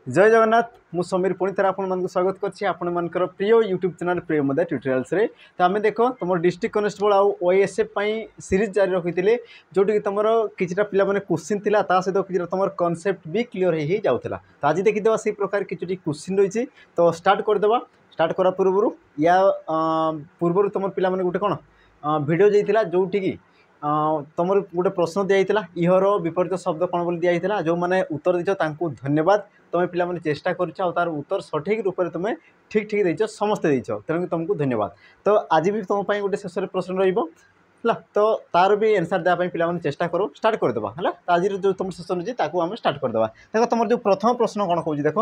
जय जगन्नाथ मु समीर पुणी थर आपन स्वागत करछि आपण मानकर प्रिय यूट्यूब चैनल प्रिय मदर ट्यूटोरियल्स रे। तो आम देख तुम डिस्ट्रिक्ट कनेस्टेबल आउ ओएसएफ सीरीज जारी रखी जोटि तुम किछटा पिला माने क्वेश्चन थिला ता सहित कि तुम कॉन्सेप्ट भी क्लियर हो जाउथला। तो आज देखिदेवा से प्रकार किछटी क्वेश्चन रही। तो स्टार्ट करदेवा। स्टार्ट करा पूर्व या पूर्व तुम पिला माने गुटे कोन वीडियो जाइतिला जोटि कि तुम गोटे प्रश्न दिया इहर विपरीत शब्द कौन बोली दिया जो मैंने उत्तर दीच धन्यवाद। तुम पिला माने चेष्टा कर उत्तर सठिक रूप से तुम्हें ठीक ठीक देच समस्ते देच तेणु तुमको धन्यवाद। तो आज भी तुम गोटे शेष प्रश्न रहा तो तार भी आंसर देवाई पिला चेष्टा करो। स्टार्ट करदेवा है। तो आज जो तुम सेसन अच्छी आम स्टार्ट करदेवा। देखो तुम जो प्रथम प्रश्न कौन कौन देख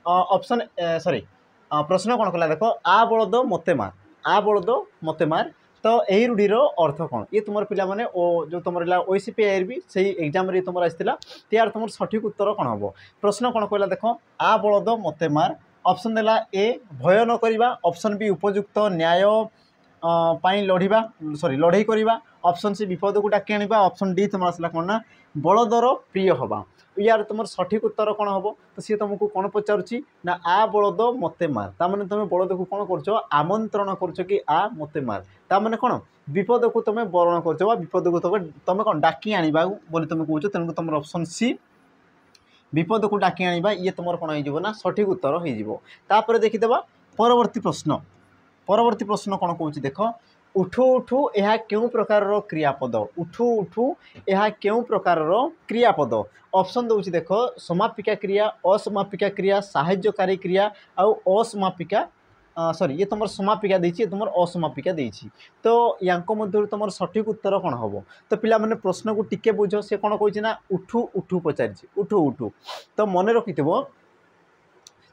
ऑप्शन सॉरी प्रश्न कौन कला देख आ बलद मते मार आ बलद मते मार। तो यही रूढ़ीर अर्थ कौन ये तुम पिला माने जो तुम ओसीपीआईआर भी से एग्जाम रे तुम आसाला यार तुम सठिक उत्तर कौन हम। प्रश्न कौन कहला देख आ बलद मते मार। ऑप्शन देला ए भय न करवा। ऑप्शन बी उपयुक्त न्याय पाई लढ़ा सॉरी लड़ाई करवा। ऑप्शन सी विपद को डाकी आने। ऑप्शन डी तुम आसला कौन ना बलदर प्रिय हवा। यार तुम सठिक उत्तर कौन हम। तो सी तुमको कौन पचारुची ना आ बलद मते मार। तामाने तुम बलद को कौन कर आमंत्रण कर कि आ मते मार। तामाने कौन विपद को तुम बरण कर विपद को तुम कौन डाकी आने बोली तुम कौच। तेणु तुम ऑप्शन सी विपद को डाकी आने ये तुम कौन हो सठिक उत्तर हो। देखीदेवा परवर्ती प्रश्न। परवर्ती प्रश्न कौन कौन देख उठू उठू यह क्यों प्रकार क्रियापद। उठू उठू यह क्यों प्रकार क्रियापद। ऑप्शन दूसरी देख समापिका क्रिया असमापिका क्रिया साहाय्यकारी क्रिया आउ असमापिका सॉरी ये तुम समापिका देछि तुम असमापिका देछि। तो यांको मध्य तुम सठिक उत्तर कौन हम। तो पिला माने प्रश्न को टिके बुझ से कौन कही उठू उठू पचारि उठू उठू। तो मन रखिथबो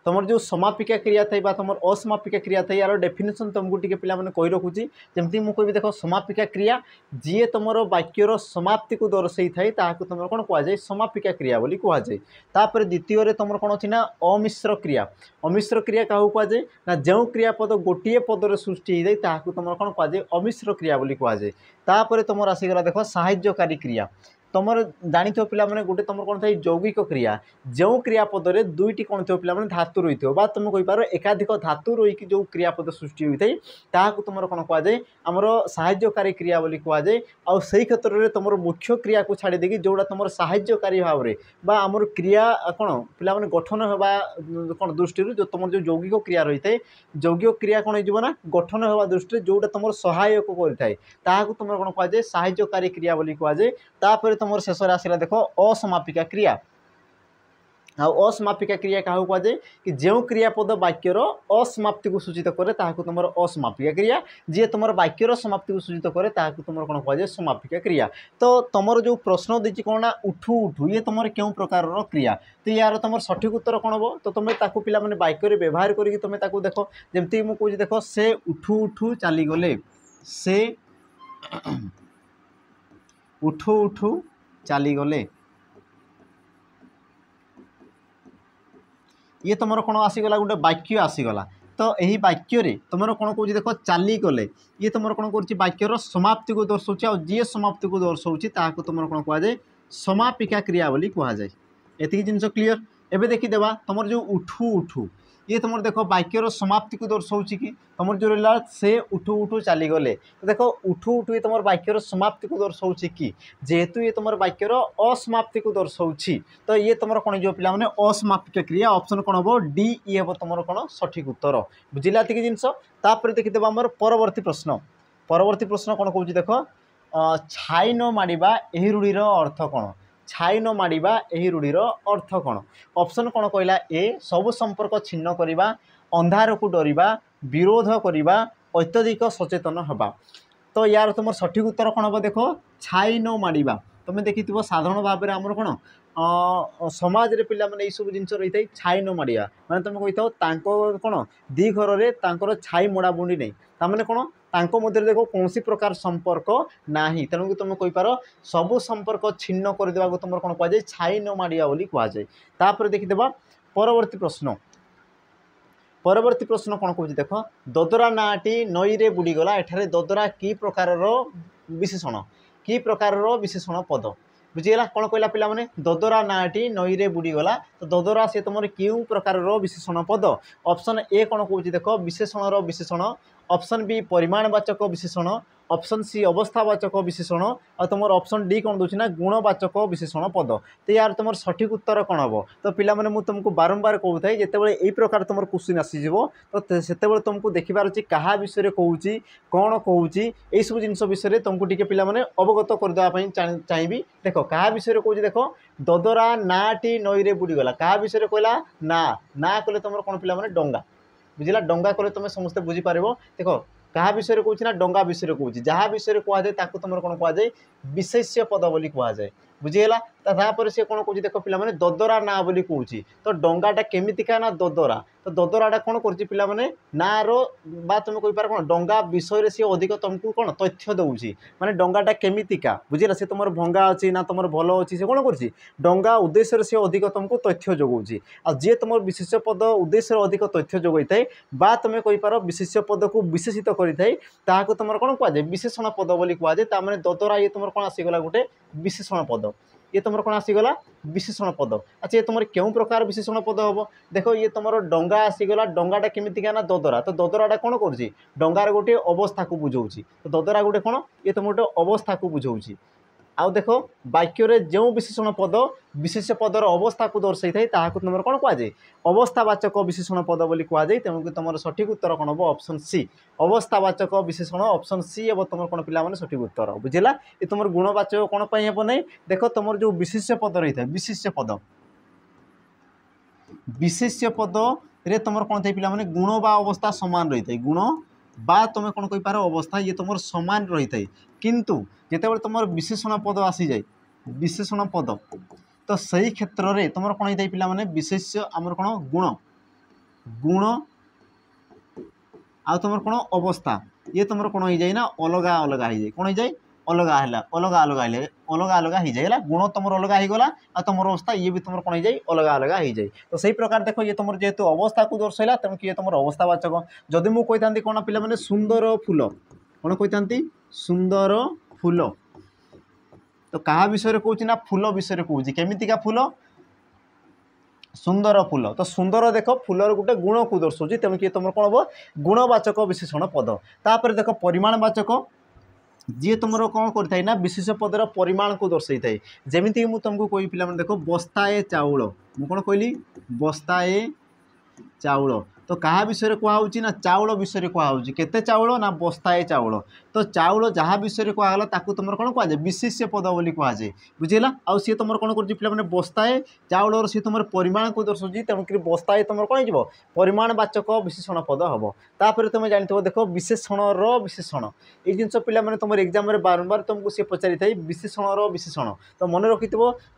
तुम जो समापिका क्रिया थाई तुम असमापिका क्रिया थाई यार डेफिनेशन तुमको टी पे कही रखुची। जमती मुझे कह देख समापिका क्रिया जी तुम वाक्यर समाप्ति को दर्शई थाए तुम कौन कहुए समापिका क्रिया बोली कहुए। तापर द्वितीय तुम कौन अच्छी ना अमिश्र क्रिया। अमिश्र क्रिया क्या कहुए ना जो क्रियापद गोटे पदर सृष्टि हो जाए तुम कौन कहुए अमिश्र क्रिया बोली कहुए। तापर तुम आसीगला देख साहाय्यकारी क्रिया। तुम जानी पिला माने गोटे तुम कौन था यौगिक क्रिया जो क्रियापद में दुईटी कौन थो पिला माने धातु रही थो तुम कहींपार एकाधिक धातु रही जो क्रियापद सृष्टि होता है तुम कौन कहुए आमर साहाय्यकारी क्रिया बोली कहुए। आउ से क्षेत्र में तुम मुख्य क्रिया को छाड़ी देगी जोड़ा तुम साहाय्यकारी भाव में आमर क्रिया कौन पिला माने गठन होगा कौन दृष्टि जो तुम जो यौगिक क्रिया रही है यौगिक क्रिया कौन हो गठन होगा दृष्टि जोटा तुम सहायक करता तुम कौन कहुए साहाय्यकारी क्रिया बोली कहुए। तापर तुम शेष आसला देख असमापिका क्रिया। असमापिका क्रिया क्या कहुए कि जो क्रियापद वाक्यर असमाप्ति को सूचित करे तुम असमापिका क्रिया जी तुम वाक्यर समाप्ति को सूचित करे तुम कौन कहुए समापिका क्रिया। तो तुम जो प्रश्न देती कौन ना उठू उठू ये तुम क्यों प्रकार क्रिया। तो यार तुम सठिक उत्तर कौन हम। तो तुम पे वाक्य व्यवहार करके तुम देख जमती मुझे देख से उठू उठू चलीगले से उठू उठू चलीगले ये तुम कौन आसीगला गोटे वाक्य आसीगला। तो यही वाक्य तुम कौन कौन देख चलीगले ये तुम कौन कर वाक्यर समाप्ति को दर्शाऊँ आ जी समाप्ति को दर्शाऊँ तुम कौन कहुए समापिका क्रिया बोली कहुए। एति जिन क्लीयर। एवं देखीदेवा तुम जो उठू उठू ये तुम देख वाक्यर समाप्ति को दर्शाऊँ कि तुम जो रहा से उठू उठू चलीगले। तो देख उठू उठू ये तुम वाक्यर समाप्ति को दर्शाऊँ कि जेहेतु ये तुम वाक्यर असमाप्ति को दर्शाऊँ तो ये तुम कौन जो पिला माने असमापिका क्रिया। ऑप्शन कौन हम डी ये हम तुम कौन सठिक उत्तर बुझिला एति जिनस। तापर देखीदेवा आमर परवर्ती प्रश्न। परवर्ती प्रश्न कौन कौन देख छाई न माड़वा यही रूढ़ीर अर्थ कौन। छाई न माड़वा यही रूढ़ीर अर्थ कौन। ऑप्शन कौन कहला ए सबु संपर्क छिन्न करवा अंधार को डरवा विरोध करवा अत्यधिक सचेतन हवा। तो यार तुम सठिक उत्तर कौन हम देख छाई न माड़वा। तुम देखी साधारण भाव में आमर कौन समाज रे पिला माने सब जिन रही है छाई न माड़िया मैंने तुम कही था कौन दी घर में छाई मोड़ा बुंडी नहीं ताने कौन तांको मध्य देखो कौन प्रकार संपर्क ना तेणु तुम कहींपार सबू संपर्क छिन्न करदे तुम कौन कहुए छाई न माड़िया बोली कहुए। तापर देखीदेवा परवर्ती प्रश्न। परवर्ती प्रश्न कौन कह देख ददरा नाटी नई रे बुड़ीगला एठारे ददरा की प्रकार विशेषण की प्रकार विशेषण पद। बुझीगला कौन कहला पिला माने ददरा नाटी नई रे बुड़ीगला तो ददरा से तुम क्यों प्रकार विशेषण पद ऑप्शन ए कौन कौन देख विशेषण विशेषण ऑप्शन बी परिमाणवाचक विशेषण ऑप्शन सी अवस्थावाचक विशेषण और तुम ऑप्शन डी कौन दूसरी ना गुणवाचक विशेषण पद तो यार तुम सठिक उत्तर कौन हम तो पिला माने मु तुमको बारंबार कहूँ जितेबाला यही प्रकार तुम क्वेश्चन आसीज तो से तुमको देखिबार अच्छी क्या विषय कहूँ कौन कहूँ यही सब जिन विषय तुमको टी पिला माने अवगत करदेवाई चाहिए देख क्या विषय कहूँ देख ददरा नाटी नई रे बुड़ीगला क्या विषय कहला ना कले तुम कौन पिला माने डंगा बुझला डंगा कले तुम समस्ते बुझीपार देख क्या विषय कहूँ ना डंगा विषय कहूँ जहाँ विषय कहुए तुम कौन कहुए विशेष्य पद बोली कहुए बुझीगला तापर सी कौन कहूँ देख पिला माने ददरा ना बोली कहूँ तो डंगाटा केमितिका ना ददरा तो ददराटा कौन कर पिला माने ना रो बा तुम कहींपार कौन डंगा विषय सी अधिक तुमको कौन तथ्य दौची माने डंगाटा केमितिका बुझीला सी तुम भंगा अच्छी ना तुम भल अच्छी से कौन कर डंगा उद्देश्य से अधिक तुमको तथ्य जोगाऊँगी आ जी तुम विशेष पद उद्देश्य अधिक तथ्य जोगाई थाए बा तुम कहींपार विशेष पद को विशेषित करें ताकू तुम कौन कहुए विशेषण पद बोली कहुए ताने ददरा ये तुम कौन आसीगला गोटे विशेषण पद ये तुम कौन आसीगला विशेषण पद अच्छा ये तुम क्यों प्रकार विशेषण पद हम देख ये तुम डंगा आसीगला डंगाटा केमितिका ना ददरा तो ददराटा कौन कर डंगार गोटे अवस्था को बुझाऊँगी तो ददरा गोटे कौन ये तुम गोटे अवस्था को बुझाऊँगी आउ देख वाक्य जो विशेषण पद विशेष पदर अवस्था को दर्शाई थाए ताकू तुम कौन कहुए अवस्थावाचक विशेषण पद बोली कहुए तेणुक तुम सठिक उत्तर कौन हम ऑप्शन सी अवस्थावाचक विशेषण ऑप्शन सी हे तुम कौन पिला माने सठिक उत्तर बुझेगा ये तुम गुणवाचक कौन पर हे ना देख तुम जो विशेष पद रही है विशेष्य पद रे तुम कौन थे पिला माने गुण बा अवस्था सामान रही है गुण बा तुम कौन कहींपार अवस्था ये तुम सामान रही है किंतु जितेबाला तुम विशेषण पद आसी जाए विशेषण पद तो सही क्षेत्र में तुम कौन होता है पिला माने विशेष्य आमर कौन गुण गुण आ तुम कौन अवस्था ये तुम कौन हो जाए ना अलगा अलगा हो जाए कौन हो जाए अलगा है अलगा अलगा अलगा अलगा हो जाए गुण तुम अलगा हो गला आ तुम अवस्था ये भी तुम कौन हो जाए अलगा अलगा हो जाए तो सही प्रकार देख ये तुम जेहेतु अवस्था को दर्शाइला तेणु ये तुम अवस्थावाचक जदि मुझे कही था कौन पिला माने सुंदर फूल कौन कही था सुंदर फूल तो क्या विषय कहूँ ना फूल विषय कहूँ केमितिका फूल सुंदर फूल तो सुंदर देख फूलर गोटे गुण को दर्शाऊँ तेणु किए तुम कौन हम गुणवाचक विशेषण पद तापर देख परिमाणवाचक जी तुम कौन करता ना विशेष पदर परिमाण को दर्शाई थाए जमीती मुझे तुमको कही पिला देख बस्ताए चाउल मुझे कौन कहली बस्ताए चाउल तो क्या विषय कहुच्छी ना चाउल विषय कहुच्छी केते चाउल ना बस्ताए चाउल तो चाउल जहाँ विषय कहला ताकू तुम कौन कहुए विशेष्य पद बोली कहुए बुझेगा आउ सी तुम कौन कर पे बस्ताए चाउल सी तुम परिमाण को दर्शाऊँ तेणुक बस्ताए तुम कौन हो परिमाणवाचक विशेषण पद हम तापर तुम जान देख विशेषण विशेषण ये जिन पे तुम एग्जाम बारंबार तुमको सी पचारि था विशेषण विशेषण तो मन रखि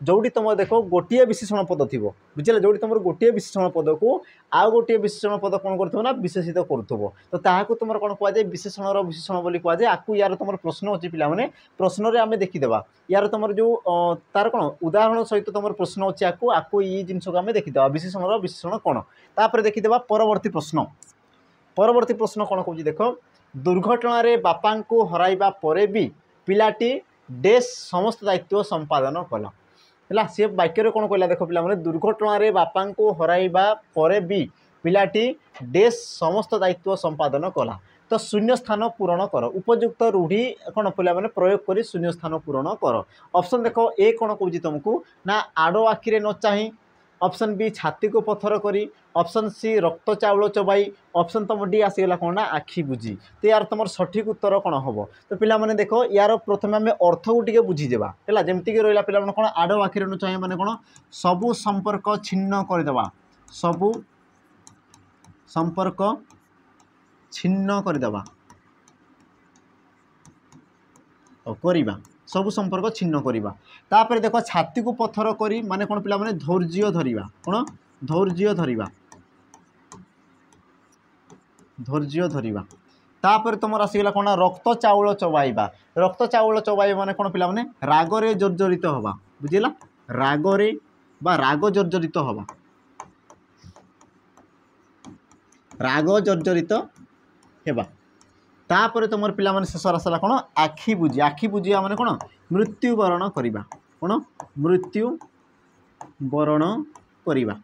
जोटी तुम देख गोटे विशेषण पद थी बुझे जोटी तुम गोटे विशेषण पद को आउ गोटे विशेषण पद कौन कर विशेषित करूँ तो ताकू तुम कौन कहुए विशेषण विशेषण बोली कहुए आपको यार तुम प्रश्न अच्छी पे प्रश्न में आम देखीदेवा यार तुम जो तार कौन उदाहरण सहित तुम प्रश्न अच्छी आपको ये जिन को आम देखीदे विशेषण विशेषण कौन तापर देखीदेवा परवर्ती प्रश्न कौन कहूँ देख दुर्घटन बापा को हराइबा परे भी पिलाटी डेस समस्त दायित्व संपादन कला है सी वाक्य कौन कहला देख पे दुर्घटन बापा को हराइबा परे भी पिलाटी डेस समस्त दायित्व संपादन कला तो शून्य स्थान पूरण कर उपयुक्त रूढ़ी कौन पे प्रयोग कर शून्य स्थान पूरण कर ऑप्शन देख ए कौन कहूँ तुमको ना आड़ आखिरे न चाह ऑप्शन बी छाती को पत्थर करी ऑप्शन सी रक्त चाउल चबाई ऑप्शन तुम डी आसीगला कौन ना आखि बुझी तो यार तुम सठिक उत्तर कौन हम तो पे देख यार प्रथम आम अर्थ को टे बुझीदेवा है जमीक रहा पे कौन आड़ आखिरे न चाहे मैंने कौन सबू संपर्क छिन्न करदेवा सबू संपर्क छिन्न करदेवा करवा सब संपर्क छिन्न करवा तापर देख छाती को पत्थर करी माने कौन पिला माने धैर्य धरिबा कौन धैर्य धरिबा धैर्य धरिबा तापर तुम आसीगला कौन रक्त चाउल चबाइबा रक्त चाउल चबाइबा माने कौन पिला माने रागरे जर्जरित हवा बुझिला रागरे बा राग जर्जरित हवा राग जर्जरित हेबा तापर तुम पे शेष आसला कौन आखि बुझी माने कौन मृत्युवरण करवा कौन मृत्यु बरण करवा।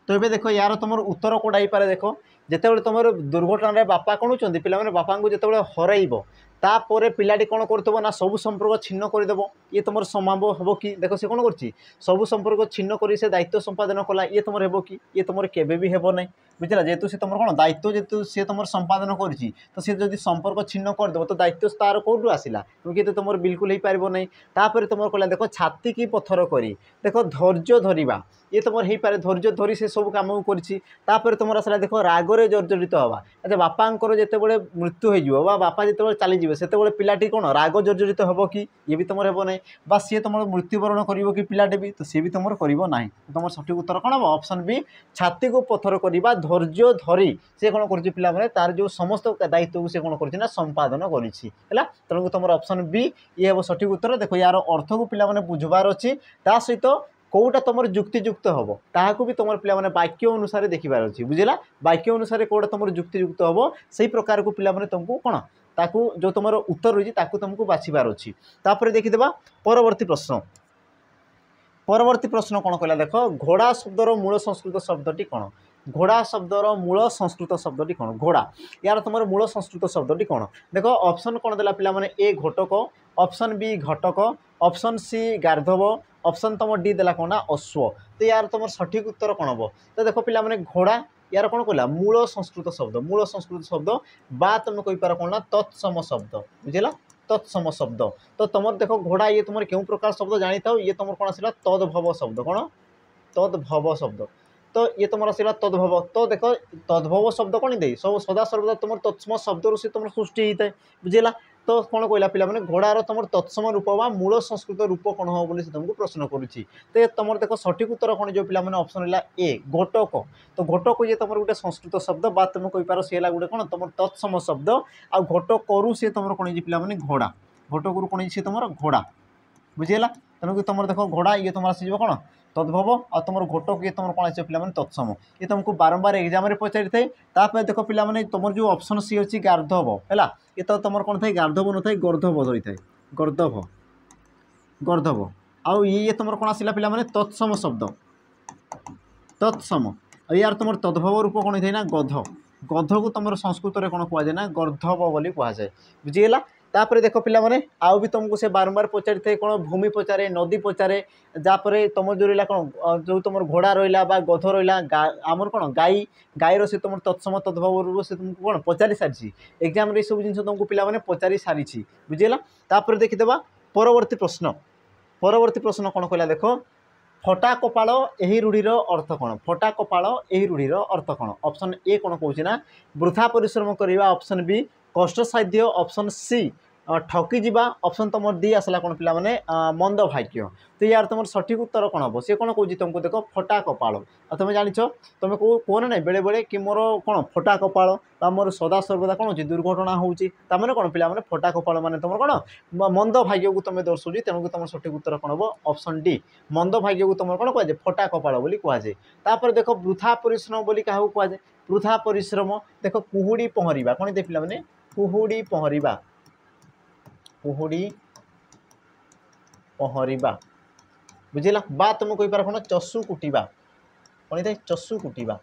तो ये देख यार तुम उत्तर कौटा हो पारे देख जिते तुम दुर्घटना बापा कौन होती पे बापा को जो हरइब तापर पिलाटी कौन कर ना सब संपर्क छिन्न करदेव ये तुम संभव हम कि देख सी कौन कर सब संपर्क छिन्न कर से दायित्व संपादन कला ये तुम हे कि ये तुम केवे हेब ना बुझला जेहेतु सी तुम कौन दायित्व जेहतु सी तुम संपादन कर तो सी जब संपर्क छिन्न करदेव तो दायित्व तार कौटू आसला क्योंकि तो तुम बिल्कुल हो पार ना तापर तुम कहला देख छाती की पत्थर करी देख धैर्य धरवा ये तुम हो पारे धैर्य धरी से सब कम कर तुम आसला देख रागरे जर्जरित हवा अच्छा बापांकर जिते बड़े मृत्यु हो बापा जिते चलीजे से पिलाटी कौन राग जर्जरित हम कि ये भी तुम हे ना सी तुम मृत्युवरण कर कि पिलाटे भी तो सी भी तुम करना तुम सठिक उत्तर कौन हम ऑप्शन बी छाती को पत्थर करवा धैर्य धरी से कौन कर पाने तार जो समस्त दायित्व को से कौन कर संपादन कर तेणु तुम ऑप्शन बी ये हम सठिक उत्तर देख यार अर्थ को पिला बुझबार अच्छी ता सहित कौटा तुम जुक्तियुक्त हम ताकू भी तुम पे वाक्य अनुसार देखिबार अच्छी बुझला वाक्य अनुसार कौटा तुम जुक्तियुक्त हम से प्रकार को पिला तुमको कौन ताकू जो तुम उत्तर रही तुमको बाछिबार अच्छी तापर देखीदेवा परवर्ती प्रश्न कौन कहला देख घोड़ा शब्दर मूल संस्कृत शब्दटी कौन घोड़ा शब्दर मूल संस्कृत शब्दटी कौन घोड़ा यार तुम मूल संस्कृत शब्दटी कौन देख ऑप्शन कौन देला पिला माने ए घटक ऑप्शन बी घटक ऑप्शन सी गार्धव ऑप्शन तुम डी देला कौन ना अश्व तो यार तुम सठिक उत्तर कौन हम तो देख पिला माने घोड़ा यार कौन कहला मूल संस्कृत शब्द बा तुम कहीपर कौन ना तत्सम शब्द बुझेगा तत्सम शब्द तो तुम देख घोड़ा ये तुम क्यों प्रकार शब्द जानी था ये तुम कौन आसला तद्भव शब्द कौन तद्भव शब्द तो ये तुम आसला तद्भव तो देख तद्भव शब्द कौन दे सब सदा सर्वदा तुम तत्सम शब्द से तुम सृष्टि होता है बुझेगा तो कौन कहला पिला माने घोड़ार तुम तत्सम रूप व मूल संस्कृत रूप कौन हो बोली तुमको प्रश्न करुच्ची तो तुम देख सठिक उत्तर कौन जो पिला माने ऑप्शन है ए घटक तो घटक ये तुम गोटे संस्कृत शब्द बा तुम कहीपर सी है गोटे कौन तुम तत्सम शब्द आ घटक करू सी तुम कौन पिला माने घोड़ा घटक कौन सी तुम घोड़ा बुझीगला तेणुक तुम देख घोड़ा ये तुम आसो कौन तद्भव आ तुम घटक ये तुम कौन आस पे तत्सम ये तुमको बारंबार एग्जाम पचारि थाए देख पे तुम जो ऑप्शन सी अच्छी गार्धव है ये तो तुम कौन था गार्धव न था गर्धव धरी थाए गर्धव गर्धव आउ ये तुम कौन आसला पे तत्सम शब्द तत्सम यार तुम तद्भव रूप कौन था ना गध गध को तुम संस्कृत में कौन कहुए ना गर्धव बोली कहुए बुझीगला तापर देख पिला माने आउ भी तुमको से बारंबार पचारि थे कौन भूमि पचारे नदी पचारे जापर तुम जो रहा कौन जो तुम घोड़ा रहा गध रहा आमर कौन गाई गाईर से तुम तत्सम तद्भव रूप से तुमको कौन पचारि सारी एग्जाम रे सब जिन तुमको पिला माने पचारि सारी बुझीगला तापर देखीदेवा परवर्ती प्रश्न कौन कहला देख फटा कपाल यही रूढ़ीर अर्थ कौन फटा कपाल यही रूढ़ीर अर्थ कौन ऑप्शन ए कौन कहूँ ना वृथा परिश्रम करवा ऑप्शन बी कष्ट साध्य ऑप्शन सी ठकी जावा ऑप्शन तुम डी आसला कौन पिला माने मंद भाग्य तो यार तुम सठिक उत्तर कौन हम सी कौन कौन तुमको देख फटा कपाल और तुम जान तुम कौन ना बेले बेले कि मोर कौन फटा कपाल मोर सदा सर्वदा कौन हो दुर्घटना होची तार कौन पिला माने फटा कपाल माने तुम कौन मंद भाग्य को तुम दर्शाऊँ तेणुक तुम सठिक उत्तर कौन हम ऑप्शन डी मंद भाग्य को तुम कौन कहुए फटा कपाल बोली कहुए तापर देख वृथा परिश्रम बोली क्या कहुए वृथा परिश्रम देख कुहुड़ी पहरिबा कौन दे पिला माने कुहुड़ी पहरिबा कुहुड़ी पहरिबा बुझेगा बा तुम कहीपर कौन चषु कुटिबा कौन था चषु कुटिबा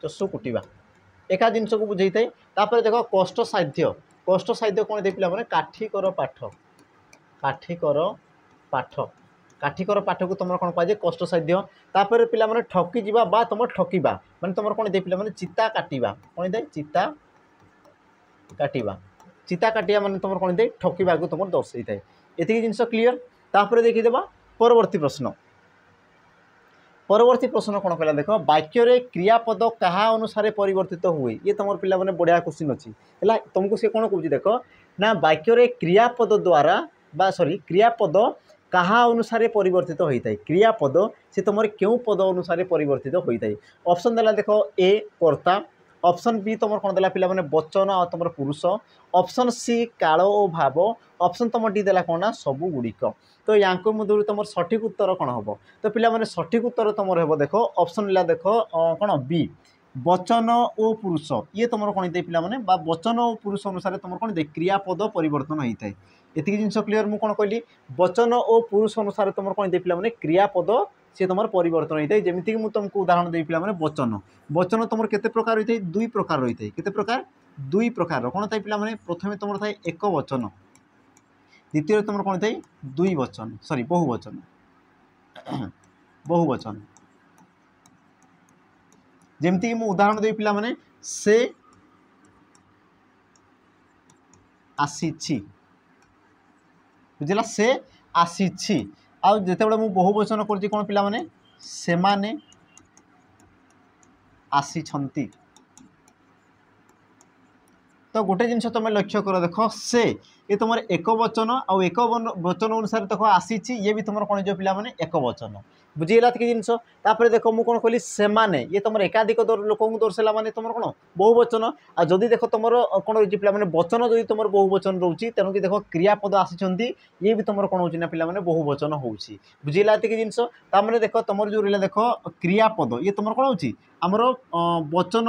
चषु कुटिबा एका जिनस को बुझे थाए तापर देख कष्ट साध्य कौन दे पिला माने काठिकर पाठ काठिकर पाठ काठिकर पाठ को तुम कौन कहुए कष्ट साध्य तापर पिला माने ठकी जीवा बा तुम ठकिबा माने तुम कौन दे पिला माने चिता काटिबा कौन दे चिता काटिया माने तुम कौन दे ठकिबा को तुम दर्शाई थाए एतिक जिनस क्लियर तापर देखीदेवा परवर्ती प्रश्न कौन कहला देख वाक्य क्रियापद क्या अनुसार परिवर्तित हुए ये तुम पिला माने बढ़िया क्वेश्चन अच्छी है तुमको सी कौन कौन देख ना वाक्य क्रियापद द्वारा क्रियापद कहा अनुसार परिवर्तित होता है क्रियापद से तुम क्यों पद अनुसार परिवर्तित होता है ऑप्शन देला देख ए कर्ता ऑप्शन बी तुम कौन देला पिला माने वचन और तुम पुरुष ऑप्शन सी काल और भाव ऑप्शन तुम डी देला कौन ना सबू गुड़िक तो या मध्य तुम सठिक उत्तर कौन हम तो पिला माने सठिक उत्तर तुम हे देख ऑप्शन ला देख कौन बी वचन और पुरुष ये तुम कौन होता है पे वचन और पुरुष अनुसार तुम कौन होता है क्रियापद परिवर्तन होता है। ये जिन क्लीयर मुझे कौन कहली वचन और पुरुष अनुसार तुम कौन होता है पे क्रियापद सी तुम परिवर्तन होता है। जमीक मुझे तुमको उदाहरण देवी पे वचन वचन तुम केते प्रकार होता है दुई प्रकार रही है केते प्रकार दुई प्रकार कौन था पे प्रथम तुम था एक वचन द्वितीय तुम कौन था दुई वचन सॉरी बहुवचन बहुवचन जमती मु उदाहरण देवी पे से आसी बुझला से आसी आते मु बहुवचन कर कौन पे से माने आसी तो गोटे जिन तुम लक्ष्य कर देख से ये तुम एक वचन आउ एक वचन अनुसार देख आसी ये भी तुम कौन जो पे एक वचन बुझीगला कि जिन देख मुझे कौन कहली से माने ये तुम एकाधिक लोक दर्शाला माने तुम कौन बहुवचन आ जदि देख तुम कौन रही पे वचन जदि तुम बहुवचन रोचे तेणुक देख क्रियापद आसी ये भी तुम कौन होना पे बहुवचन हो बुझीगला कि जिन देख तुम जो रहा देख क्रियापद ये तुम कौन हो आमर वचन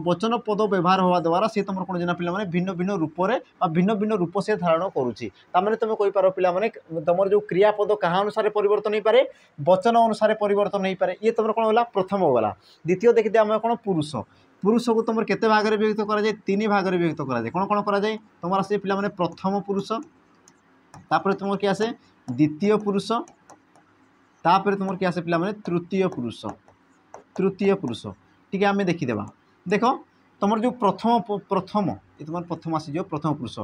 वचन पद व्यवहार होगा द्वारा सी तुम कौन जना पे भिन्न भिन्न रूप से भिन्न भिन्न रूप से धारण करुच्ची तार तुम कहीपर पे तुम जो क्रियापद क्या अनुसार परिवर्तन हो पारे वचन अनुसार परिवर्तन हो पारे ये तुम कौन है प्रथम गला द्वितीय देखिए आम कौन पुरुष पुरुष को तुम केते भाग में विभक्त कराए तीन भाग में विभक्त कराए कौन कौन कराए तुम आसे पे प्रथम पुरुष तापर तुम किए आसे द्वितीय पुरुष तापर तुम किए आसे पे तृतीय पुरुष टी आम देखीदेवा देख तुम जो प्रथम प्रथम ये तुम प्रथम आसीज प्रथम पुरुष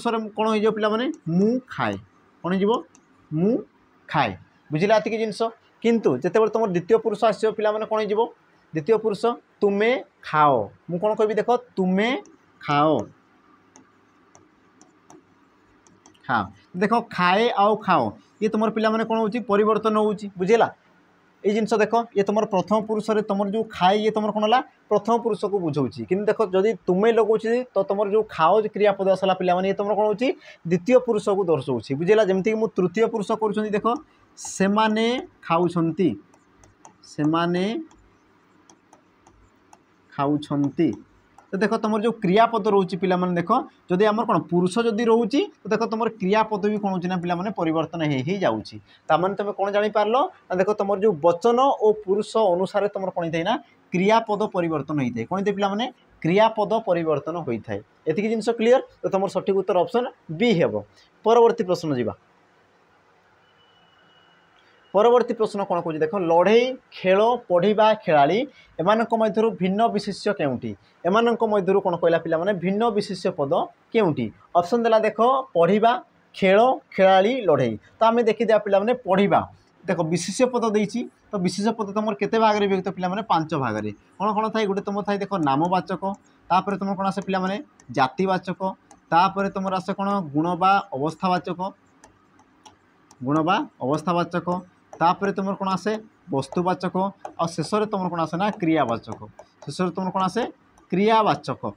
कौन हो पे मु खाए कौन हो मु खाए बुझिला कि जिनस किंतु जिते तुम द्वितीय पुरुष आस पे कौन हो द्वितीय पुरुष तुमे खाओ मु कौन कह देख तुमे खाओ हाँ देख खाए आउ खाओ ये तुम पे कौन हो परिवर्तन हो बुझेगा ये जिन देख ये तुम प्रथम पुरुष तुम जो खाए ये तुम कौन है प्रथम पुरुष को बुझाऊँगी कि देख जदि तुम्हें लगुच तो तुम जो खाओ क्रियापद आसला पे तुम कौन हो द्वितीय पुरुष को दर्शाऊँगी बुझेगा जमीक मुझे तृतीय पुरुष कर देख से माने खाऊछंती से माने खाऊछंती तो देख तुम जो क्रियापद रोचे पे देख जदि आम कौन पुरुष जदि रोचे तो देख तुम क्रियापद भी कौन होना पे परिवर्तन हो जाऊँगी तार तुम कौन जापार देख तुम जो वचन और पुरुष अनुसार तुम कौन होता है क्रियापद परिवर्तन होता है कौन पे क्रियापद परिवर्तन होता है ये जिन क्लीयर तो तुम सठिक उत्तर ऑप्शन बी हेब। परवर्ती प्रश्न जावा परवर्ती प्रश्न कौन कह देख लड़े खेल पढ़ा खेलाड़ी एमान मध्य भिन्न विशेष्य केउटी एमान मध्य कौन कहला पे भिन्न विशेष्य पद केउटी ऑप्शन देला देख पढ़ा खेल खेलाड़ी लड़े तो आम देखीदे पे पढ़ा देख विशेष्य पद देती तो विशेष पद तुम केते भाग में विभक्त पे 5 भाग में कौन कौन थाए गोटे तुम थाए देख नामवाचक तापर तुम कौन आसे पे जातिवाचक तापर तुम आसे कौन गुण बा अवस्थावाचक तापर तुम कौन आसे वस्तुवाचक और शेष तुम कौन आसे ना क्रियावाचक शेष तुम कौन आसे क्रियावाचक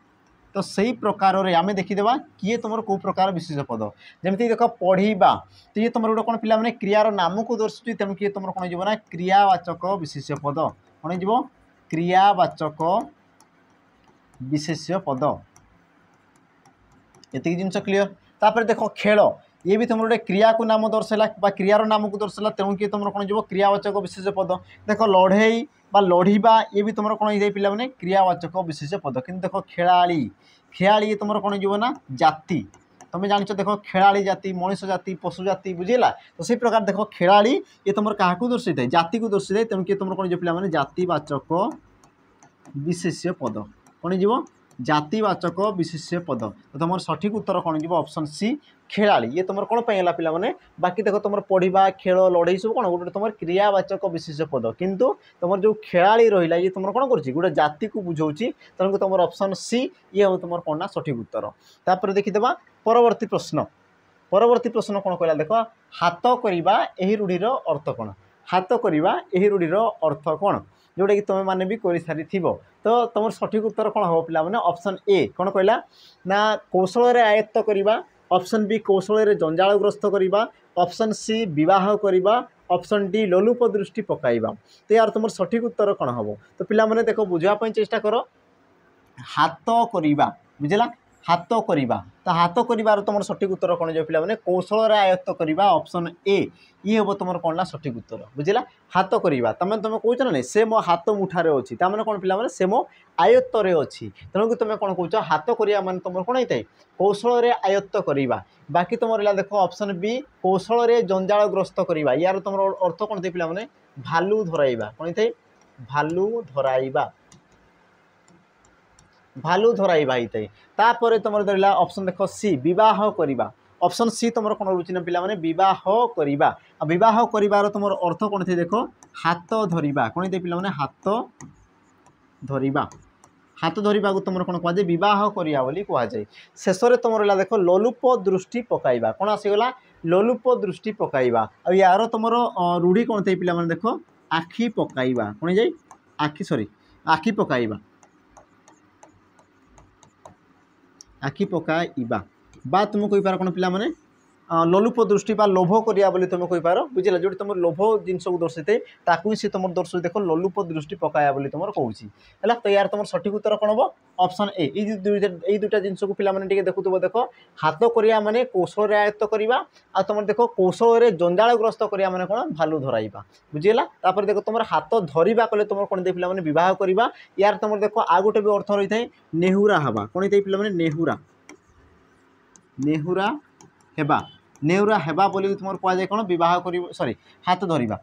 तो सही प्रकार आम देखीदेवा किए तुम कौ प्रकार विशेष पद जमी देख पढ़ा तो ये तुम गोटे कौन पे क्रियार नाम को दर्शुची तेणु किए तुम कौन हो क्रियावाचक विशेष पद कौन हो क्रियावाचक विशेष पद ये जिन क्लीयर तापर देख खेल ये भी तुम गोटे क्रिया को नाम दर्शाला क्रियार नाम को दर्शाला तेणु किए तुम कौन हो क्रियावाचक विशेष पद देख लड़े लड़ा ये भी तुम कौन हो पे क्रियावाचक विशेष पद कि देख खेलाड़ी खेलाड़ी तुम कौन हो ना जाति तुम जान देख खेलाड़ी जाति मनीष जाति पशु जाति बुझेगा तो से प्रकार देख खेलाड़ी ये तुम क्या दर्शाई था जाति को दर्शाई तेणु किए तुम कौन हो पे जातिवाचक विशेष पद कौन हो जातिवाचक विशेष पद तो तुम सठिक उत्तर कौन हो ऑप्शन सी खेलाड़ी ये तुम कौन पाइला पे बाकी देख तुम पढ़ा खेल लड़े सब कौन गोटे तुम क्रियावाचक विशेष पद किंतु तुम जो खेलाड़ी रहा ये तुम कौन कर गोटे जाति को बुझाऊँगी तेणु तुम ऑप्शन सी ये तुम कौन ना सठिक उत्तर तापर देखीदेवा परवर्ती प्रश्न कौन कहला देख हाथ करवा यही रूढ़ीर अर्थ कौन हाथ करवा यही रूढ़ीर अर्थ कौन जोटा कि तुम मैंने भी कर सारी तो तुम सठिक उत्तर कौन हम पे ऑप्शन ए कौन कहला ना कौशल आयत्त करवा ऑप्शन बी कौशल जंजालग्रस्त करवा ऑप्शन सी विवाह करवा, ऑप्शन डी लोलुप दृष्टि पकाइबा। तो यार तुम सठिक उत्तर कौन हम? तो पिला माने देखो बुझापी चेष्टा कर, हाथ करवा बुझला, हाथ करवा। तो हाथ कर तुम सठिक उत्तर कौन जो पिला माने कौशल आयत्त करवा, ऑप्शन ए ये हम तुम कौन ना सठिक उत्तर बुझला। हाथ करवा तुम तुम कौच ना से मो हाथ मुठार अच्छी ताने कौन पिला माने से मो आयत्तर अच्छी, तेणुक तुम कौन कौच हाथ करवा माने तुम कौन होता है कौशल आयत्त करवा। बाकी तुम रहा देख ऑप्शन बी कौशल जंजालग्रस्त करवा, यार तुम अर्थ कौन थे पिला माने भालू धराइबा, कौन थे भालू धराइबा, भालू धराइबा होता है। तापर तुम रहा ऑप्शन देख सी विवाह करवा, ऑप्शन सी तुम कौन रोचे ना पिला माने विवाह करवा। विवाह कर तुम अर्थ कौन थे देख हाथ धरिबा, कौन थे पिला माने हाथ धरिबा, हाथ धरिबा को तुम कौन कहुए विवाह करिया बोली कहुए। शेष में तुम रहा देख लोलुप दृष्टि पकाइबा, कौन आसीगला लोलुप दृष्टि पकाइबा। आ यार तुम रूढ़ी कौन थे पिला माने देख आखि पकाइबा, कौन जाए आखि सॉरी आखि पकाइबा, आखि पकाइबा बा तुम कही पार कौन पिला माने लोलुप दृष्टि बा लोभ करिया बोली तुम कही पार बुझला। जो तुम लोभ जिनस को दर्शाई ताकू सी तुम दर्शो देख लोलुप दृष्टि पकाया बोली तुम कहूँ है। तो यार तुम सठिक उत्तर कौन हम ऑप्शन ए यही दुटा जिनस को पिला माने देखुव देख हाथ करिया माने कौशल आयत्त करवा, आ तुम देख कौशल जंजालग्रस्त करिया माने कौन भालू धराइबा बुझीगला। तापर देख तुम हाथ धरिबा कले तुम कौन दे पिला माने विवाह करवा। यार तुम देख आ गोटे भी अर्थ रही है नेहुरा हवा, कौन दे पिला माने नेहुरा, नेहुरा हेबा, नेहुरा हेबा बोली तुम कहुए कौन विवाह कर सॉरी हाथ धरिबा,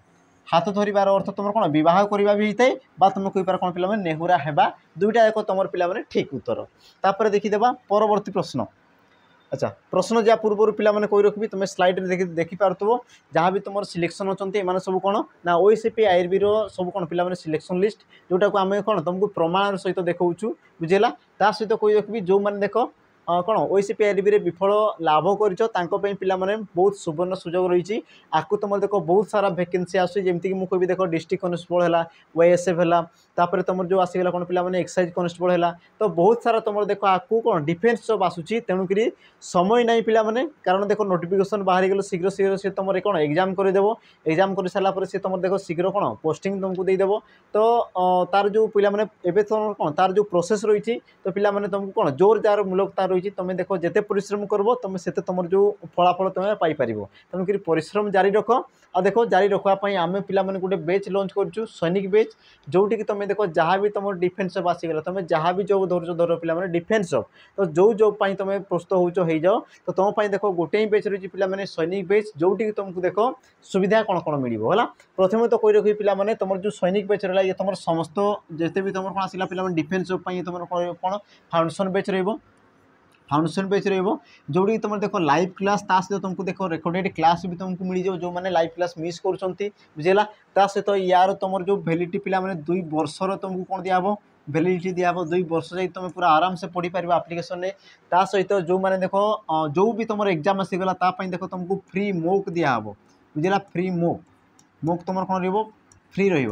हाथ धरिबार अर्थ तुम कौन विवाह करवा भी होता है बा तुम कही पार कौन पिला माने नेहुरा हेबा, दुईटा जाक तुम पिला माने ठीक उत्तर। तापर देखीदेवा परवर्ती प्रश्न। अच्छा प्रश्न जहाँ पूर्व पिला माने कही रखी तुम स्लाइड देखी पार्थो जहाँ भी तुम सिलेक्शन अच्छा एम सब कौन ना ओएसएपी आईआरबी सब कौन पिला माने सिलेक्शन लिस्ट जोटा को आम कौन तुमको प्रमाण सहित देखा बुझेगा। ता सहित कही रखी जो मैंने देख कौन ओएसएपी आईआरबी रे विफल लाभ कर पिला माने बहुत सुवर्ण सुजोग रही। आपको तुम देख बहुत सारा वैकेंसी आसमती मुझे कह देख डिस्ट्रिक्ट कनेस्टेबल है, ओएसएफ है, तापर तुम जो आसीगला कौन पिला माने एक्साइज कनेस्टेबल है, तो बहुत सारा तुम देख आपको कौन डिफेन्स जॉब आसूची। तेणुक समय नहीं पिला माने कारण देख नोटिफिकेशन बाहरी गले शीघ्र शीघ्र सी तुम कौन एग्जाम करदेव, एग्जाम कर सारापर सी तुम देख शीघ्र कौन पोस्टिंग तुमको देदेव। तो तार जो पिला माने एबे तुम कौन तार जो प्रोसेस रही तो पिला माने तुमको कौन जोर जार मूलकता रही तुम देख जिते परिश्रम करब तुम से तुम जो फलाफल तुम पाइपर। तेणुक परिश्रम जारी रख आ देख जारी रखापी आम पिला माने गोटे बेच लॉन्च करूँ सैनिक बेच जोटि तुम देख जहाँ भी तुम डिफेन्स जॉब आसीगला तुम जहाँ भी जॉब धर धर पिला माने डिफेन्स जॉब तो जो जॉब तुम प्रस्तुत हो जाओ तो तुम देख गोटे ही बेच रही पिला माने सैनिक बेच जोटि तुमको देख सुविधा कौन कौन मिल है। प्रथम तो कही रखी पिला माने तुम जो सैनिक बेच रहा ये तुम समस्त जिते भी तुम कौन आसला पिला डिफेन्स जॉब तुम कौन फाउंडेशन बेच रही, फाउंडेशन बेच रोटी तुम देख लाइव क्लास ता सहित तुमको देख रेकर्डेड क्लास भी तुमको मिल जाओ जो मैंने लाइव क्लास मिस कर बुझेगा। ता सहित यार तुम जो वैलिडिटी पिला माने 2 वर्षर तुमको कौन दिहब वैलिडिटी दिहब 2 वर्ष जाए तुम पूरा आराम से पढ़ी पार आप्लिकेसन में। ता सहित जो मैंने देख जो भी तुम एग्जाम आसीगला तापाई देख तुमको फ्री मोक दिहब बुझेगा, फ्री मोक मोक तुम कौन रही फ्री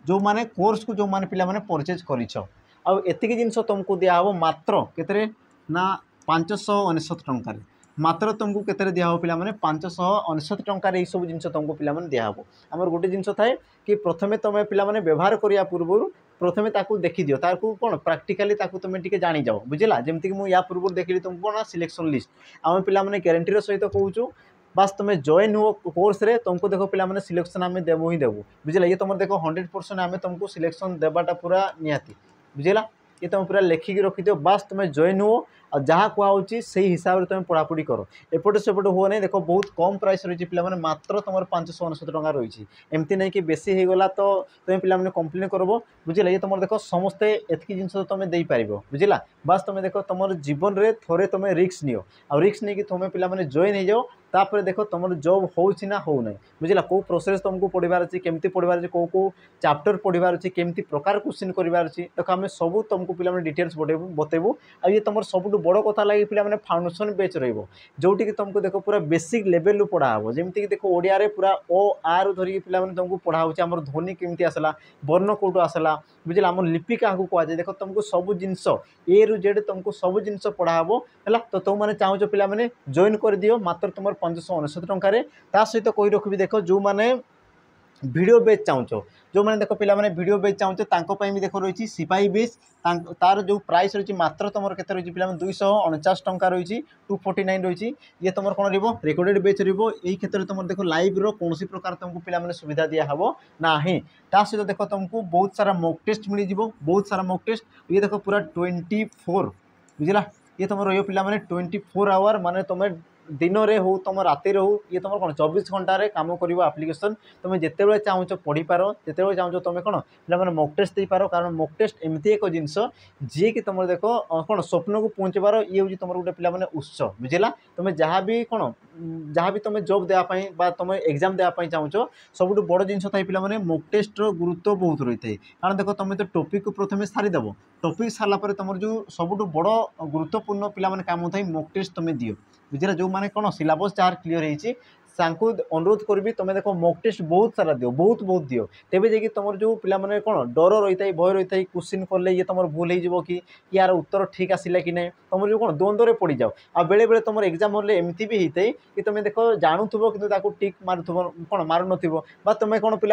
रो मैंने कोर्स को जो मैंने पिला माने परचेज कर आती जिनस तुमको दिहब मात्र केतरे ना 599 टंकार मात्र तुमको केतरे दिहब पिला माने 599 टंकार सब जिनस तुमको पिला माने दिहब। आमर गोटे जिनस थाए कि प्रथमे तुम पिला माने व्यवहार करिया पूर्व प्रथमे ताकू देखी दियो ताकू कौन प्राक्टिकली ताकू तुम टिके जानी जाओ बुझेगा। जमती कि या पूर्व देखली तुमको ना सिलेक्शन लिस्ट आम पिला माने ग्यारंटीर सहित कहूँ बस तुम जॉइन हो कोर्स रे तुमको देखो पिला माने सिलेक्शन आम देवु ही देवु बुझेगा। ये तुम देखो 100% आम तुमको सिलेक्शन देवाटा पूरा निहाती बुझेगा। ये तुम पूरा लेखिकी रखिद बास तुम जॉइन हो और जहाँ कहुच्छी से हिसाब से तुम पढ़ापढ़ी कर एपटे सेपटे हो नहीं। देख बहुत कम प्राइस रही पे मात्र तुम 599 टंका रही एमती नहीं कि बेसी हो गला तो तुम पे कंप्लेन करब बुझेगा। ये तुम देख समस्ते एतकी जिन तुम दे पार बुझेगा। बास तुम देख तुम जीवन में थोड़े तुम रिस्क नियो आ रिस्क नहीं कि तुम पे जॉइन हो जाओ तापर देख तुम जॉब होना हो ना बुझेगा। कौ प्रोसेस तुमको पढ़ार अच्छी केमती पढ़ार अच्छी कौ चैप्टर पढ़ार अच्छी केमती प्रकार क्वेश्चन करार अच्छी देख आम सब तुमको पे डिटेल्स बतेबू। आ ये तुम सब बड़ कथा लगे पे फाउंडेशन बेच रोटी कि तुमको देख पूरा बेसिक लेवल पढ़ाब जमीक देख ओडिया रे पूरा ओ आर धरिकी पे तुमको पढ़ाऊँ आम ध्वनि केमती आसला वर्ण कौटू आसला बुझेगा आम लिपि क्या कहुए देख तुमको सब जिनस ए रु जेड तुमको सब जिन पढ़ाब है। तो तुम मैंने चाहो पे जॉइन कर दियो मात्र तुम 599 टंकार सहित कही रखी देख जो मैंने वीडियो बेच चाहूच जो मैंने देख पे वीडियो बेच चाहूचे भी देख रही सिपाही बेच तार जो प्राइस रही मात्र तुम के रही पे 249 टंका रही 249 रही ये तुम कौन रही रेकर्डेड बेच रही क्षेत्र में तुम देख लाइव कौन प्रकार तुमको पे सुविधा दिहब ना सहित देख तुमको बहुत सारा मॉक टेस्ट मिल जाव बहुत सारा मॉक टेस्ट ये देख पूरा 24 बुझला ये तुम रही पे 24 आवर माने तुम दिन रे हो तुम राति हो ये तुम कौन 24 घंटे काम कर आप्लिकेसन तुम जिते चाहूच पढ़ी पार जिते चाहूच तुम कौन पे मॉक टेस्ट दे पार कारण मॉक टेस्ट एमती एक जिनस जी कि तुम देख कौन स्वप्न को पहुँचबार ये हूँ तुम गोटे पे उत्स बुझेगा तुम जहाँ भी कौन जहाँ भी तुम जॉब देवाई तुम एग्जाम देवाई चाहूच सब बड़ जिनस था पे मॉक टेस्ट गुरुत्व बहुत रही है कारण देख तुम तो टॉपिक को प्रथम सारीदेव टॉपिक सारापर तुम जो सब बड़ गुरुत्वपूर्ण पे काम था मॉक टेस्ट तुम दियो बुझे जो मैंने कौन सिलेबस जार क्लीयर होती अनुरोध करी तुम देख मॉक टेस्ट बहुत सारा दियो बहुत दियो तेज जाकि तुम जो पे कौन डर रही है भय रही है क्वेश्चन कले ये तुम भूल हो कि यार उत्तर ठीक आसला कि नहीं तुम जो कौन द्वंद्व पड़ जाओ आ बेले बेले तुम एग्जाम हॉल एमती भी होता है कि तुम देख जानूव कि टिक मारुव कौन मारू ना तुम कौन पे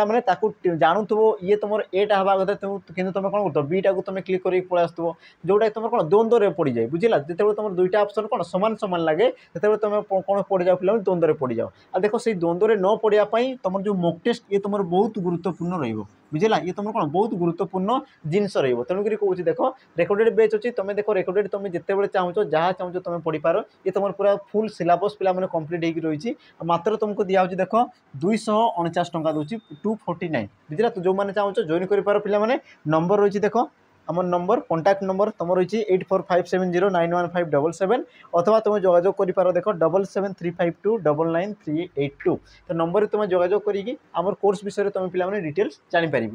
जानूव ये तुम एटा हवा कथा कि तुम कौन कर बीटा को तुम क्लिक कर पलि आसो जोटा तुम कौन द्वंद्व पड़ जाए बुझेगा जिते तुम दुईटा ऑप्शन कौन सामान सामान लगे से तुम कौन पड़ जाओ पे द्वंद्व पड़ जाओ आ देख से द्वंद्व न पड़ापी तुम जो मॉक टेस्ट ये तुम बहुत गुरुत्वपूर्ण रुझेगा ये तुम कौन बहुत गुरुत्वपूर्ण जिनस तेणुक कौन देख रेकर्डेड बेच अच्छी तुम देख रेकर्डेड तुम जिते चाहूच जहाँ चाहूच तुम पढ़ी पार ये तुम पूरा फुल सिलेबस पे कंप्लीट हो रही मात्र तुमको दिया देख 249 टंका दूसरी 249 बुझेगा तो जो मैंने चाहूच जॉइन कर पे नंबर रही देख आम नंबर कॉन्टैक्ट नंबर तुम रही 8457091577 अथवा तुम जोगाजोग कर देख 7735299382 तो नंबर तुम जोगाजोग करी आम कोर्स विषय तुम पे डिटेल्स जापर है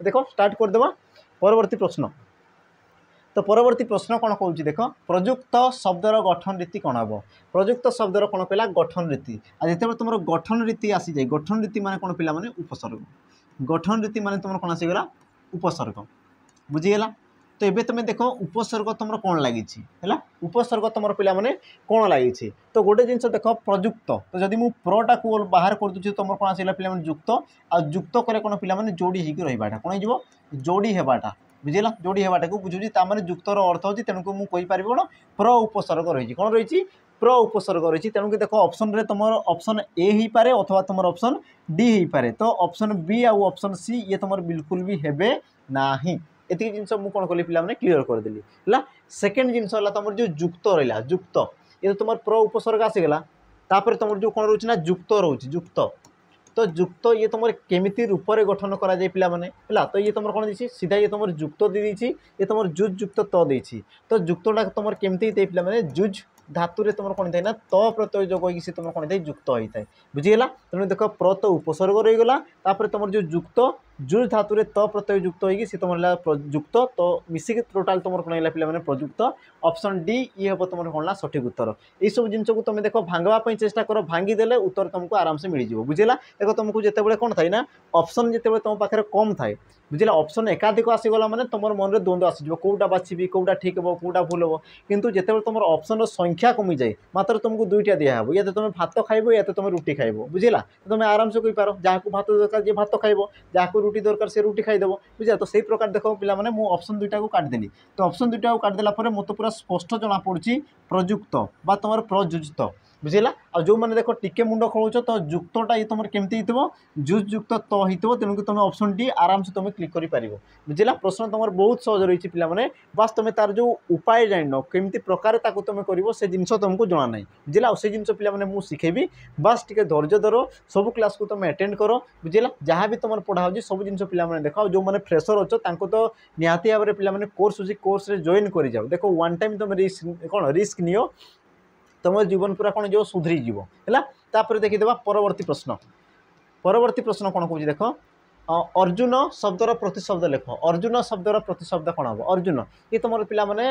देख स्टार्ट करदे परवर्ती प्रश्न तो परवर्ती प्रश्न कौन कौन देख प्रयुक्त शब्दर गठन रीति कौन हम प्रयुक्त शब्दर कौन कहला गठन रीति आ जिते तुम गठन रीति आसी जाए गठन रीति माने कौन पे उपसर्ग गठन रीति माने तुम कौन आसीगला उपसर्ग बुझीगला तो ये तुम देख उपसर्ग तुम कौन लगी है उपसर्ग तुम पे कौन लगी तो गोटे जिन देख प्रयुक्त तो जदि मुझ प्रटा को बाहर कर दूसरी तुम कौन आसला पे युक्त आ युक्त करे कौन पे जोड़ी होकर रहा कौन हो जोड़ी हेबाटा बुझेगा जोड़ी हेबाटा को बुझुची युक्तर अर्थ होती तेणुक मुझे कौन प्र उपसर्ग रही कौन रही प्र उपसर्ग रही तेणुक देख ऑप्शन रे तुम ऑप्शन ए ही पारे अथवा तुम ऑप्शन डी ही पारे तो ऑप्शन बी आउ ऑप्शन सी ये तुम बिल्कुल भी हेबे नाही एति जिनस मुझे कौन कली पे क्लीयर करदेली है सेकेंड जिनस तुम जो युक्त रहा युक्त ये तुम प्र उपसर्ग आसीगला तापर तुम जो कौन रोच ना युक्त रोच युक्त तो युक्त ये तुम केमिति रूप से गठन करा जाए पिला माने है तो ये तुम कौन देसी सीधा ये तुम युक्त दे ये तुम जुज युक्त त देसी तो युक्तटा तुम केमती पे माने जुज धातु तुम कौन था ना त प्रत्यय जोग होगी तुम कौन था युक्त होता है बुझीगला तेणु देख प्र तो उपसर्ग रहीगला तुम जो युक्त जुज धातु त प्रत्यय युक्त होगी सी तुम युक्त तो मिसिक टोटाल तुम कौन है पे प्रयुक्त ऑप्शन डी ये हम तुम कौन सठिक उत्तर ये सब जिन को तुम देख भांगवाई चेष्टा कर भांगीदेले उत्तर तुमको आराम से मिल जाए बुझेगा देख तुमको जिते कौन था ना ऑप्शन जिते तुम पाखे कम थाए बुझे ऑप्शन एकाधिक आसीगला मैंने तुम मन में द्वंद्व आसो कौटा बाछी कौटा ठीक हे कौटा भूल हे कितु जिते तुम ऑप्शन संख्या कमी जाए मात्र तुमको दुईटा दिहब या तो तुम भात खाइब या तो तुम रुटी खाइब बुझेगा तुम आराम से कहींपार जहाँ को भात दरकार जी भात खाइब जहाँ को रुटी दरकार से रुटी खाईदेव बुझे तो सही प्रकार देख पे मुझे ऑप्शन दुईटा को काटिदेली तो ऑप्शन दुईटा को काटिदेला मत पूरा स्पष्ट जना पड़ी प्रयुक्त बा तुम प्रयुक्त बुझेगा आ जो मैंने देख टिके मुंड खोलुच तो युक्तटा ये तुम केमती जुज युक्त तो हो तेणुक तुम ऑप्शन डी आराम से तुम क्लिक कर पार बुझेगा प्रश्न तुम बहुत सहज रही पे बास तुम तार जो उपाय जान केमती प्रकार तुम कर से जिन तुमको जना ना बुझेगा से जिन पे मुझे शिखेबी बास टे धैर्य धर सब क्लास को तुम अटेंड कर बुझेगा जहाँ भी तुम पढ़ा हो सब जिन पे देख जो मैंने फ्रेशर अच्छे तो निहाती भाव में पे कोर्स अच्छी कोर्स जॉइन कर जाओ देख वन टाइम तुम रिस्क कौन रिस्क नियो तुम जीवन पूरा कौन जो सुधरी जीव है देखीदे परवर्ती प्रश्न कौन कौन देख अर्जुन शब्दर प्रतिशब्द लेख अर्जुन शब्दर प्रतिशब्द कौन हम अर्जुन ये तुम पिला मैंने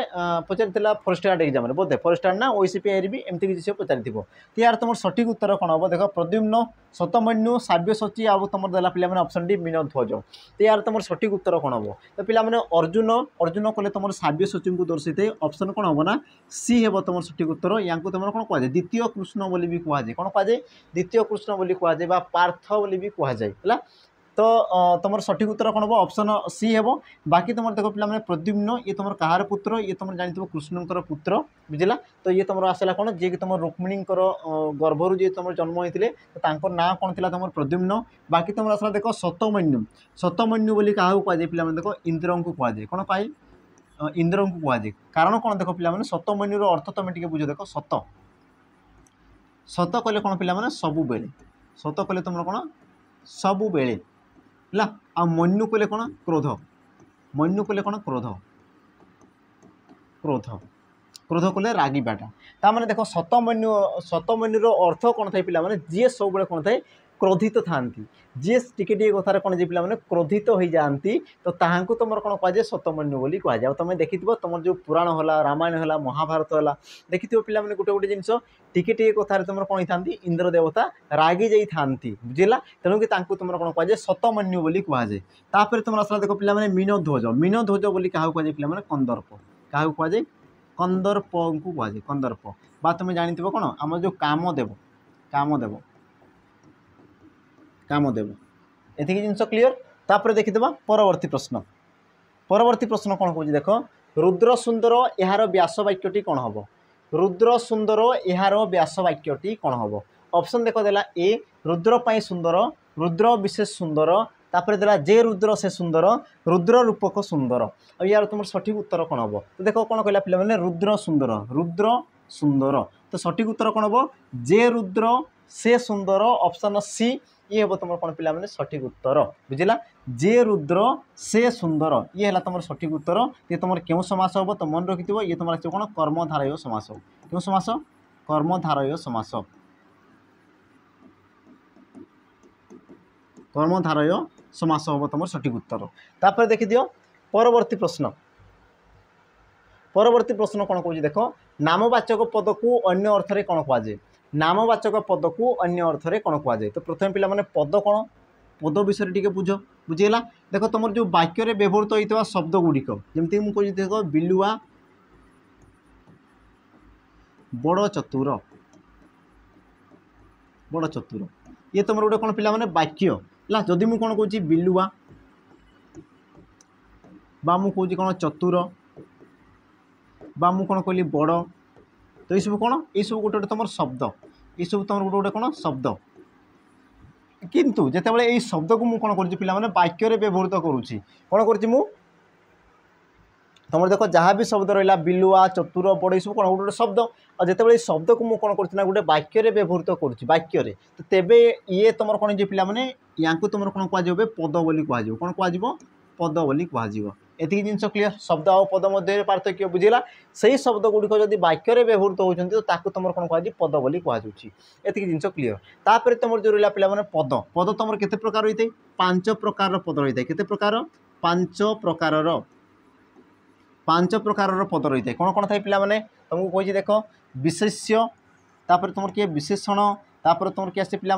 पचार फरेस्ट गार्ड एग्जाम बोधे फरेस्ट गार्ड ना ओसीपीआई भी एमती किसी पचारि तो यार तुम सठिक उत्तर कौन हम देख प्रद्युम्न शतमन्यु साव्यसची आउ तुम देला पिला मैंने ऑप्शन डी मीनध्वज तो यार तुम सठिक उत्तर कौन हम तो पिला मैंने अर्जुन अर्जुन कले तुम साव्यसची को दर्शाई थे ऑप्शन कौन हम ना सी हे तुम सठिक उत्तर या तुम कौन कहुए द्वितीय कृष्ण बोली भी कहुए कौन कहुए द्वितीय कृष्ण बोली कहुए पार्थ बोली भी कहुए है तो तुम सठिक उत्तर कौन हम ऑप्शन सी हे बाकी तुम देख पे प्रद्युम्न ये तुम कहार पुत्र ये तुम जानी कृष्णकर पुत्र बुझला तो ये तुम आसला कौन जी कि तुम रुक्मिणी गर्भर जी तुम जन्म होते तो ना कौन थी तुम प्रद्युम्न बाकी तुम आसला देख शतमन्यु शतमन्यु बोली क्या कहुए पे देख इंद्र को कहुए कौन पाई इंद्र को कहुए कारण कौन देख पे शतमन्युर अर्थ तुम टे बुझ देख सत सत कले कौन पे सबु बेले सत कले तुम कौन सबु बेले है आ मनु कले कौन क्रोध मनु कले कौन क्रोध क्रोध क्रोध कले रागिबाटा ताने देख शतमन्युर अर्थ कौन थाए पे जी सब बड़े कौन थाए क्रोधित था जी टिके कथार कौन जे पे क्रोधित हो जाती तो ताकू तुम कौन कहुए शतमन्यु बोली कहुए तुम देखि तुम जो पुराण है रामायण है महाभारत है देखि पे गोटे गोटे जिनस टिके कथार तुम कौन था इंद्र देवता रागी जाता बुझेगा तेणुक तुम कौन कहुए शतमन्यु बोली कहुए तापर तुम आसला देख पे मीनध्वज मीनध्वज बोली क्या कहुए पे कंदर्प क्या कहुए कंदर्प को कहुए कंदर्प बा तुम जानी कौन आम जो कामदेव कामदेव कामदेव एति जिनस क्लीयर तापर देखीदे परवर्ती प्रश्न कौन कौन देख रुद्र सुंदर यार व्यास वाक्यटी कौन हम रुद्र सुंदर यार व्यास वाक्यटी कौन हम ऑप्शन देख देला ए रुद्र पाई सुंदर रुद्र विशेष सुंदर तापर देला जे रुद्र से सुंदर रुद्र रूपक सुंदर और यार तुम सठिक उत्तर कौन हम तो देख कौन कहला पे मैंने रुद्र सुंदर तो सठिक उत्तर कौन हम जे रुद्र से सुंदर ऑप्शन सी ये हम तुम कौन पे सठिक उत्तर बुझला जे रुद्र से सुंदर ये है तुम सठिक उत्तर ये तुम क्यों समास हम तो मन रखि ये तुम आस कौन कर्मधारय समास क्यों समास कर्मधारय समास कर्मधारय समास हम तुम सठिक उत्तर तापर देखि दियो परवर्ती प्रश्न कौन कौन देख नामवाचक पद को अन्य अर्थ रे कौन कहुए नामवाचक पद को अन्य अर्थ रे कौन कहुए तो प्रथम पिला माने पद कौन पद विषय टी बुझेगा देख तुम जो वाक्य रे व्यवहृत होता शब्द गुड़िक जमती मुझे देख बिलुआ बड़ चतुर ये तुम गोटे कौन पिला माने वाक्य है जदि मुझे कौन कौच बिलुआ बा मु कौच कौन चतुर बा मु कौन कहली बड़ तो ये सब कौन ये सब गोटे तुम शब्द ये सब तुम गोटे गोटे कौन शब्द किंतु जितेबाला ये शब्द को मुझे कौन कर वाक्य व्यवहृत करुँची कौन कर तुम देख जहाँ भी शब्द रहा बिलुआ चतुर बड़ सब कौन गोटे शब्द और जितेबाला शब्द को मुझे कौन करना गोटे वाक्य व्यवहृत करुँची वाक्य तो तेबे ये तुम कौन जे पे या तुम कौन कह पद बोली कह कौन कह पद बोली कह एतिक जिनस क्लीयर शब्द और पद मध्य पार्थक्य बुझेगा से शब्द गुड़िक जब वाक्य व्यवहृत होती तो तुम कौन कह पद बोली कहुच्छी एतिक जिनस क्लीयर तापर तुम जो रहा पे पद पद तुम केते प्रकार होता है 5 प्रकार पद रही है केते प्रकार 5 प्रकार पद रही है कौन कौन था पे तुमको कही देख विशेष्य तापर तुम किए विशेषण तापर तुम किए आसे पे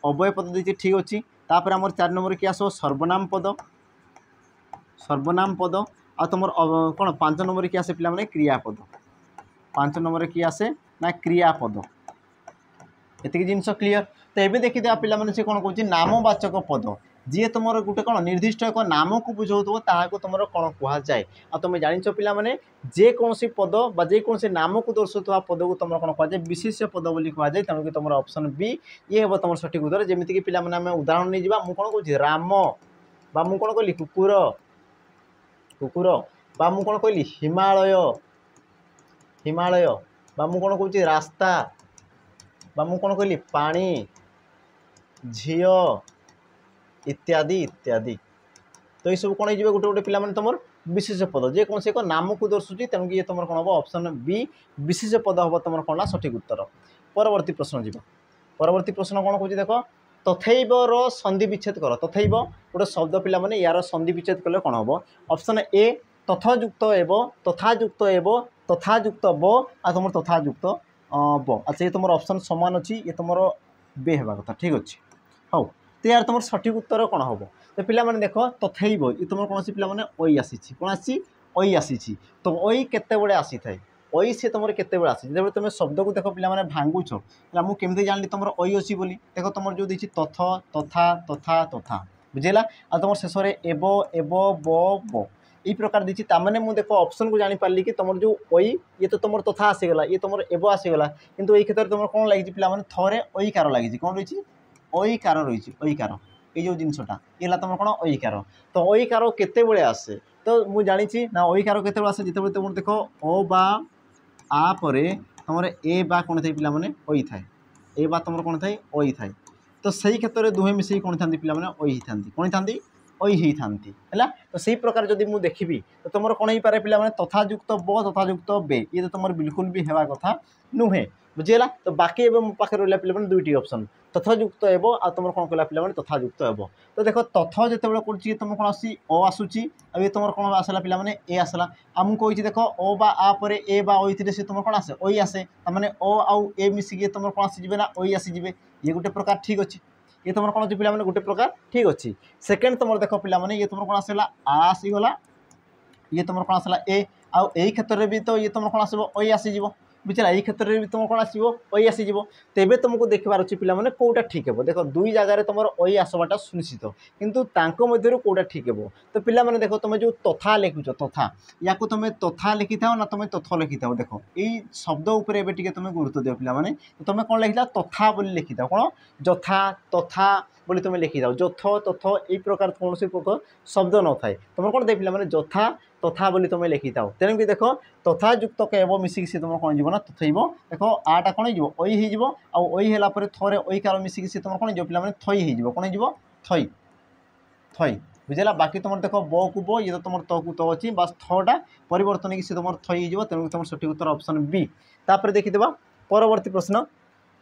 अव्यय पद देती ठीक अच्छी तापर आम 4 नंबर किए आस सर्वनाम पद आ तुम कौन 5 नंबर किए आसे पे क्रियापद 5 नंबर किए आसे ना क्रियापद एतिक जिनस क्लीयर तो ये देखिए पे से कौन कौन नामवाचक पद जी तुम गोटे कौन निर्दिष्ट एक नाम को बुझाऊ ताकू तुम कौन कहुए आ तुम जान पे जेकोसी पद बा जेकोसी नाम को दर्शाता पद को तुम कौन कहुए विशेष पद बोली कहुए तेणुक तुम ऑप्शन बी ये हम तुम सठिक उत्तर जमीक पे उदाहरण नहीं जावा मुझे कौन कहूँ राम बा मुझे कौन कहली कुकुर कुकुर बा मुझे कौन कहली हिमालय हिमालय बा मुझे कौन कहूँ रास्ता बा मुझे कौन कहली पानी झील इत्यादि इत्यादि तो ये सब कौन हो गोटे गोटे पे तुम विशेष पद जेकोसी एक नाम को दर्शुची तेणुक ये तुम कौन हम ऑप्शन बी विशेष पद हम तुम कौन सठिक उत्तर परवर्ती प्रश्न जी परवर्ती प्रश्न कौन कौन देख तथैवर संधि विच्छेद कर तथैव गोटे शब्द पिला माने यार संधि विच्छेद कले कौन हम ऑप्शन ए तथायुक्त एव तथायुक्त एव तथायुक्त ब आ तुम तथायुक्त ब अच्छा ये तुम ऑप्शन समान अच्छी ये तुम बे हवा कथा ठीक अच्छे हाँ तो यार तुम सठिक उत्तर कौन हम तो पिला माने देख तथैव ये तुम कौन सी पिला माने ओई आसी कौन आसी ओई आसी तो ओई केते बड़े आसी थाए ओई से तुम केते बड़े आसी जब तुम शब्द को देख पिला माने भांगुछ मुझे केमती जानली तुम ओई अच्छी बोली देख तुम जो देछि तथ तथा तथा तथा बुझेगा आ तुम शेष में एब एब ब यही प्रकार देखिए ताने मुझे देख ऑप्शन को जापारि कि तुम जो ओई ये तो तुम तथा आसीगला ये तुम एब आसीगला किंतु ये क्षेत्र में तुम कौन लगी पिला थे ओई कार लगी कौन रही ओई कार रही ओई कार ये जो जिनसा ये तुम कौन ओई कार तो ओई कार केते बड़े आसे तो मुझे जानी ना ओई कार केते आसे जिते तुम देख ओ बा आ परे तुम ए बा कौन थे पिला ओई थाए ए बा तुम कौन थाए ओई थाए तो सही क्षेत्र में दुहे मिसे कौन था पिला ओई था कौन था ओई ही था है तो सही प्रकार जब मुझे देखी तो तुम कौन हो पारे पिला तथायुक्त ब तथायुक्त बे ये तो तुम बिल्कुल भी हेवा कथा नुहे बुझीगला तो बाकी एवं मो पाखे रहा पिला दुईटी ऑप्शन तथायुक्त एव आ तुम कौन कला पिला तथायुक्त एव तो देख तथ जो कर तुम कौन आसी ओ आसूची आ तुम कौन आसला पिला ए आसला आमको कही देख ओ बा आ पर ए बा ओई थे तुम कौन आसे ओई आसे तार ओ आउ ए मिसिकी तुम कौन आसीजे ना ओई आसीजे ये गोटे प्रकार ठीक अच्छे ये तुम कौन पिला गोटे प्रकार ठीक अच्छे सेकेंड तुम देख पिला ये तुम कौन आसला आसीगला ये तुम कौन आसला ए आउ यही क्षेत्र में भी तो ये तुम कौन आसो ओई आसीज बुझा यही क्षेत्र में भी तुम कौन आसो ओई आसीज तेबे तुमको देखबार अच्छे पिला कौटा ठीक है देख दुई जगार तुम ओई आसवाटा सुनिश्चित किंतु तांको मध्यरु कौटा ठीक है तो पिला देख तुम जो तथा लिखुच तथा या तुम तथा लिखि था ना तुम तथ लिखि था देख यही शब्द उपरे तुम गुरुत्व दियो पिला तुम कौन लिखा तथा बोली लिखि था कौन जथा तथा बोली तुम लिखि था जथ तथ यही प्रकार कौन सी शब्द न थाए तुम कौन दे पिला जथा तथा बोली तुम लिखि था तेणुक देख तथा युक्त एव मिसिक सी तुम कौन ना तथैव देख आटा कौन हो ओई हो ओई है थे ओई कार मिसिक सी तुम कौन पे थई हो कौन हो थई थई बुझेगा बाकी तुम देख ब को ब ये तो तुम त को त अच्छी बस थटा परिवर्तन की तुम थई हो तेणु तुम सठिक उत्तर ऑप्शन बी तापर देखीदे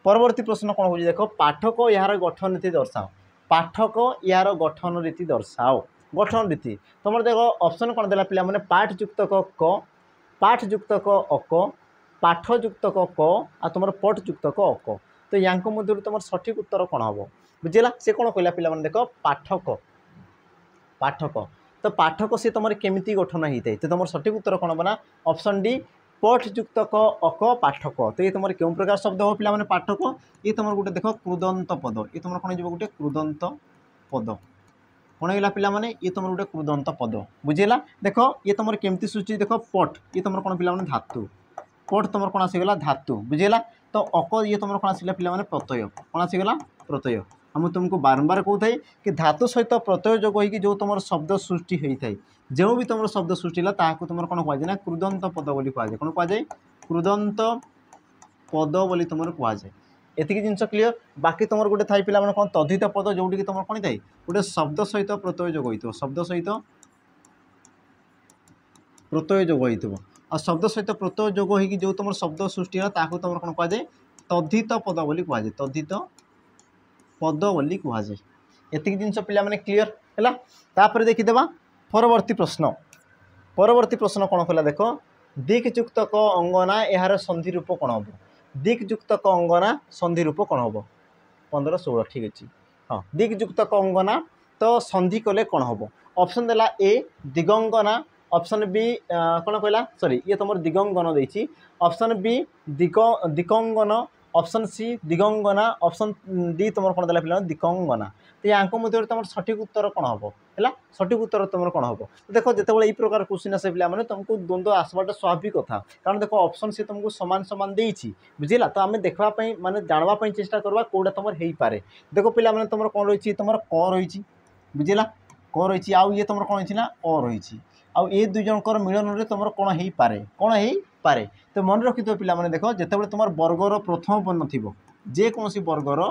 परवर्ती प्रश्न कौन हो देख पाठक यार गठन रीति दर्शाओ पाठक यार गठन रीति दर्शाओ गठन रीति तुम देख ऑप्शन कौन देला पिला माने पाठ युक्त क पाठ युक्त अक पाठ युक्त क आ तुम पट युक्त अक तो या मध्य तुम सठिक उत्तर कौन हम बुझेगा से कौन कहला पिला देख पाठक पाठक तो पाठक सी तुम केमी गठन होता है तो तुम सठिक उत्तर कौन हम ना ऑप्शन डी पठ युक्त क अक पाठक तो ये तुम क्यों प्रकार शब्द हो पिला पाठक ये तुम गोटे देख क्रुदंत पद ये तुम कौन गोटे क्रुदंत पद कौन होगा पिला ये तुम गोटे क्रुदंत पद बुझेगा देख ये तुम केमती सूची देख पट ये तुम कौन पिला धातु पट तुम कौन आसीगला धातु बुझेगा तो अक ये तुम कौन आसला पिला प्रत्यय कौन आसीगला प्रत्यय हम तुमको बारंबार कहता है कि धातु सहित प्रत्यय जोग हो जो तुम शब्द सृष्टि होता है जो भी तुम शब्द सृष्टि है ताकू तुम कौन कहुए ना क्रुदंत पद बोली कहुए कौन कहुए क्रुदंत पद बोली तुम कहुए एतिक जिन क्लीयर बाकी तुम गोटे थाई पिला कौन तद्धित पद जो तुम कौन थाए गोटे शब्द सहित प्रत्यय जोग हो शब्द सहित प्रत्यय जोग हो आ शब्द सहित प्रत्यय जोग हो जो तुम शब्द सृष्टि है ताकू तुम कौन कहुए तद्धित पद बोली कहुए तद्धित पद बोली कहुए एतिक जिन पिला क्लीयर है तापर देखीदे परवर्ती प्रश्न कौन कहला देख दिक्युक्त क अंगना यार संधि रूप कौन हम दिक्युक्त क अंगना संधि रूप कौन हम 15-16 ठीक अच्छे हाँ दिक्युक्त क अंगना तो संधि कले कौन हम ऑप्शन देला ए दिगंगना ऑप्शन बी कौन कहला सॉरी ये तुम दिगंगन देछि ऑप्शन बी दिगंगन ऑप्शन सी दिगंगना ऑप्शन डी तुम कौन देला पिला दिगंगना तो या मध्य तुम सठिक उत्तर कौन हम है सठिक उत्तर तुम कौन हम देख जिते यही प्रकार क्वेश्चन आसे पे तुमको द्वंद्व आसवाटा स्वाभाविक कथा कारण देख ऑप्शन सी तुमको सामान सामान देछि बुझेगा तो आम देखापी माने जानवाई चेष्टा करवा कौटा तुम हो पारे देख पे तुम कौन रही तुम क रही बुझेगा क रही आउ ये तुम कौन ना अ रही आउ ये दुई जनकर मिलन तुम कौन हो पारे तो मन रखि पे देख जिते तुम वर्गर प्रथम वर्ण थी जेकोसी वर्गर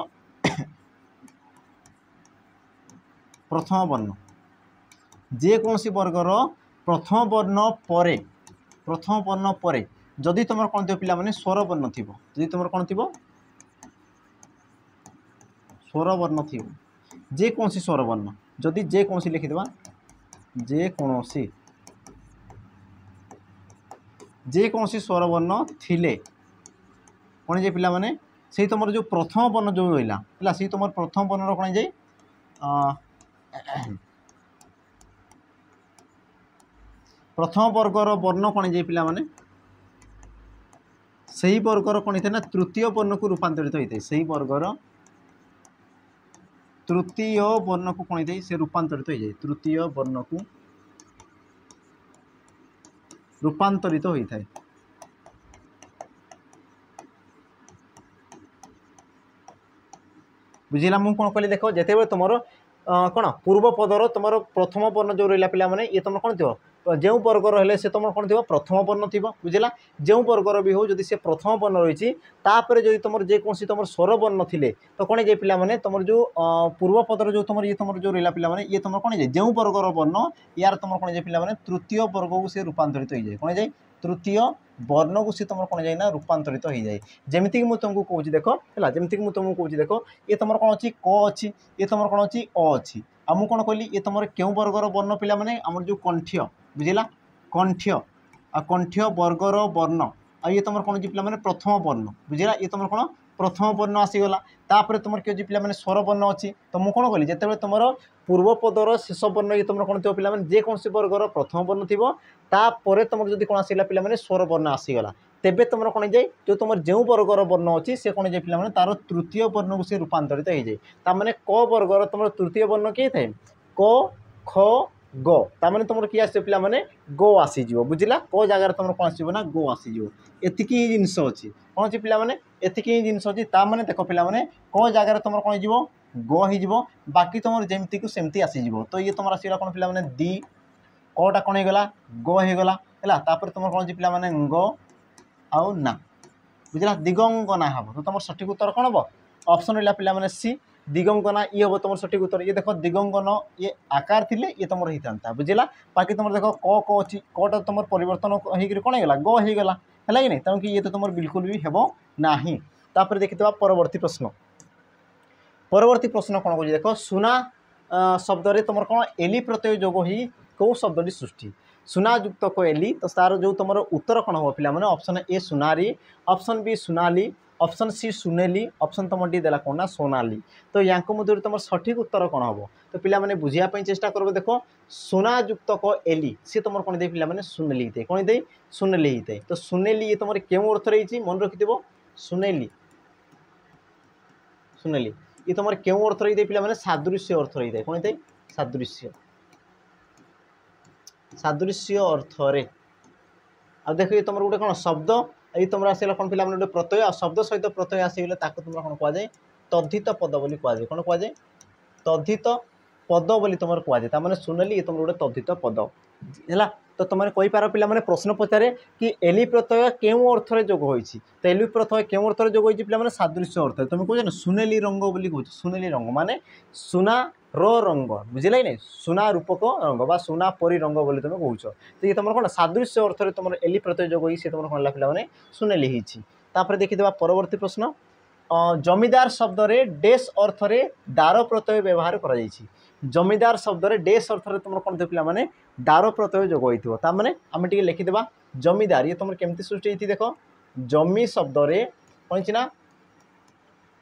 प्रथम वर्ण जेकोसी वर्गर प्रथम वर्ण पर जदि तुम कौन थी पे स्वर वर्ण थी जदि तुम कौन थी स्वरवर्ण थी जेकोसी स्वरवर्ण जदि जेकोसी लिखिदेवा जेकोसी स्वरवर्ण थिले कौन जे पिला माने से तुम जो प्रथम वर्ण जो रहा से तुम प्रथम वर्ण कौन जाए प्रथम वर्गर वर्ण कौन जाए पिला माने सही वर्गर कौन होता है ना तृतीय वर्ण को रूपांतरित होता है सही वर्गर तृतीय वर्ण को कौन होता है से रूपांतरित हो जाए तृतीय वर्ण को रूपांतरित होता है बुझिला मु कौन कहली देख जिते तुम कौन पूर्व पदर तुम प्रथम वर्ण जो रहा पिला माने ये तुम कौन थो जो वर्गर हेले से तुम कौन थो प्रथम वर्ण थी बुझला जो वर्गर भी हो जदि से प्रथम वर्ण रही तापर जो तुम जेकोसी तुम स्वर वर्ण थे तो कौन जाए पिला माने तुम जो पूर्व पदर जो तुम ये तुम जो रहा पिला माने ये तुम कौन जाए जो वर्गर वर्ण यार तुम कौन जाए पिला माने तृतीय वर्ग को से रूपांतरित हो जाए कौन जाए तृतीय वर्ण को सी तुम कौन जाए ना रूपांतरित हो जाए जमीक मुझे तुमको कौन देख है जमीक मुझे तुमको कौन देख ये तुम कौन अच्छी क अच्छी ये तुम कौन अच्छी अ अच्छी आ मुझे कौन कहली ये तुम क्यों वर्गर वर्ण पिला माने आम जो कंठ्य बुझला कंठ्य आ कंठ्य वर्गर वर्ण आ ये तुम कौन पिला माने प्रथम वर्ण बुझला ये तुम कौन प्रथम वर्ण आसीगला तापर तुम किए पिला माने स्वर वर्ण अच्छी तो मुझे कौन कहली जिते तुम पूर्व पदर शेष वर्ण ये तुम कौन थो पिला माने जेकोसी वर्गर प्रथम वर्ण थी तापर तुम जब कौन आसला पिला माने स्वर वर्ण आसीगला तेबे तुम कौन जाए जो तुम जो वर्गर वर्ण अच्छी से कौन जाए पिला माने तार तृतीय वर्ण को से रूपांतरित हो जाए तार क वर्गर तुम तृतीय वर्ण किए थाए क ख ग तार तुम किए आस पिला माने गो आसीज बुझला क जगार तुम कौन आस ना गो आसीज एतिकी जिनस अच्छी कौन अच्छी पिला माने एतिकी जिनस अच्छी तार देख पिला माने क जगार तुम कौन हो ग हो बाकी तुम जमती को सेमती आसीज तो ये तुम आसला कौन पिला माने दी कटा कौन होगला ग होगला है तापर तुम कौन पिला माने ग आउ ना बुझला दिगंगना हम तो तुम सठिक उत्तर कौन हम ऑप्शन रहा पिला माने सी दिगंगना ये हम तुम सठिक उत्तर ये देख दिगंगन ये आकार थिले ये तुम रही था बुझला बाकी तुम देख क अच्छी कटा तुम परिवर्तन होकर कौन होगा ग होगला है कि नहीं तेणुक ये तो तुम बिल्कुल भी हेब ना तापर देखिए परवर्ती प्रश्न कौन कह देख सुना शब्द तुम कौन एली प्रत्यय जोग ही कौ शब्द सृष्टि सुना युक्त को एली तो तार जो तुम उत्तर कौन हम पिला माने ऑप्शन ए सुनारी ऑप्शन बी सुनाली ऑप्शन सी सुनेली ऑप्शन तुम डी देला कौन ना सोनाली तो या मध्य तुम सठिक उत्तर कौन हम तो पिला माने बुझापी चेष्टा कर देख सुना युक्त को एली सी तुम कौन दे पिला माने सुनेली थे कौन दे सुनेली ही थे तो सुनेली ये तुम क्यों अर्थ रही मन रखि सुनेली सुनेली ये तुम क्यों अर्थ रही पिला माने सादृश्य अर्थ रही है कौन थे सादृश्य सादृश्य अर्थ रे आ देख ये तुम गोटे कौन शब्द ये तुम आसला कौन पिला गोटे प्रत्यय आ शब्द सहित प्रत्यय आसीगले तुम कौन कहुए तद्धित पद बोली कहुए कौन कहुए तद्धित पद बोली तुम कहुए तार सुनेली ये तुम गोटे तद्धित पद है तो तुम कहींपार पिला माने प्रश्न पचारे कि एली प्रत्यय क्यों अर्थ रे जोग होइछि तो एली प्रत्यय क्यों अर्थ रे जोग होइछि पिला माने सादृश्य अर्थ तुम कह ना सुनेली रंग बोली कहूँ सुनेली रंग माने सुना रंग बुझे नहीं सुना रूपक रंग बा सुना परी रंग बोली तुम कौच तो ये तुम कौन सादृश्य अर्थ रे तुम एली प्रत्यय जोग होइछि तुम कौन पिला माने सुनेली हिछि तापर देखिदेबा परवर्ती प्रश्न जमीदार शब्द रे डेस अर्थ रे दार प्रत्यय व्यवहार करा जाइछि जमीदार शब्द रे डेस अर्थ रे तुम कौन पिला माने दार प्रत्यय जोग होइथिबो ता माने आमे टिके लिखिदेबा जमीदार ये तुम केमती सृष्टि होइथि देखो जमी शब्द रे कौन छि ना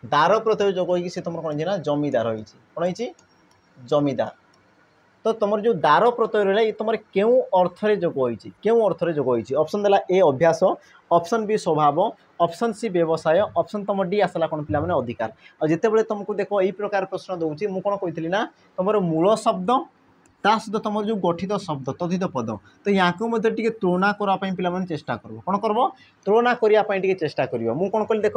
दार प्रत्यय जोग होइछि से तुम कौन छि ना जमीदार होइछि कौन होइछि जमीदार तो तुम जो दार प्रत्यय रहा ये तुम क्यों अर्थ रे जोग होइछि क्यों अर्थ रे जोग होइछि ऑप्शन देला ए अभ्यास ऑप्शन बी स्वभाव ऑप्शन सी व्यवसाय ऑप्शन तुम डी आसला कौन पिला माने अधिकार और जिते बड़े तुमको देखो यही प्रकार प्रश्न दूसरी मुझे कौन कही ना तुम मूल शब्द ता सहित तुम जो गठित शब्द तद्धित पद तो या टे तुलना करने पे चेष्टा कर कौन कर तुलना करने चेष्टा कर मुझे कौन कहली देख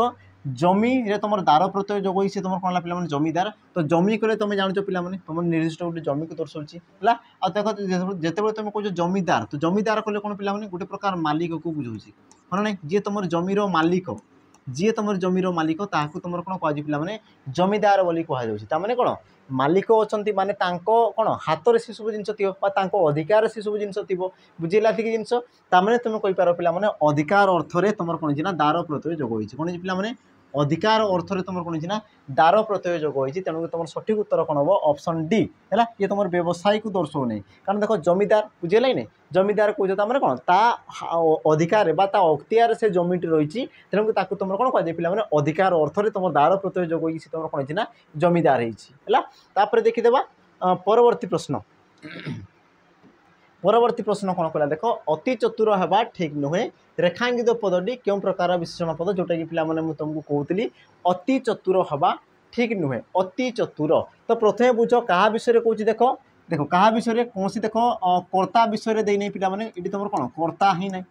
जमी रे तुम दार प्रत्यय जोग से तुम कौन पे जमीदार तो जमी कले तुम जान पे तुम निर्दिष्ट गोटे जमी को दर्शाऊँच है आ देख जिते तुम कह जमीदार तो जमीदार कले कौन पे गोटे प्रकार मालिक को बुझाऊँच हाँ ना जी तुम जमीर मालिक जी तुम जमीर मालिक ताकू तुम कौन कह पे जमीदार बोली कहुच्छे कौन मालिक अच्छा माने कौन हाथ में से सब जिन थी अधिकार से सब जिन थी बुझेगा ठीक जिन तुम कहींपार पे अधिकार अर्थ में तुम कौन ना दार प्रत्यय जोग होती कौन पे अधिकार अर्थ रे तुम कौन ना दार प्रत्यय जोग होती तेणु तुम सठिक उत्तर कौन हम ऑप्शन डी है ये तुम व्यवसाय को दर्शाऊ नहीं कारण देख जमीदार बुझेगा नहीं जमीदार कौन तार कौन ता अधिकार अख्तियार से जमीटी रही तेणुक तुम कौन कह पे अधिकार अर्थ रे तुम दार प्रत्यय जोग होगी तुम कौन ना जमीदार है देखीदे परवर्ती प्रश्न परवर्ती प्रश्न कौन कहला देख अति चतुर हवा ठीक नुहे रेखांकित पदटी क्यों प्रकार विशेषण पद जोटा कि पे तुमको कहती अति चतुर हवा ठीक नुहे अति चतुर तो प्रथम बुझ क्या विषय कौच देख देख क्या विषय कौन देख कर्ता विषय देने पे तुम कौन कर्ता ही ना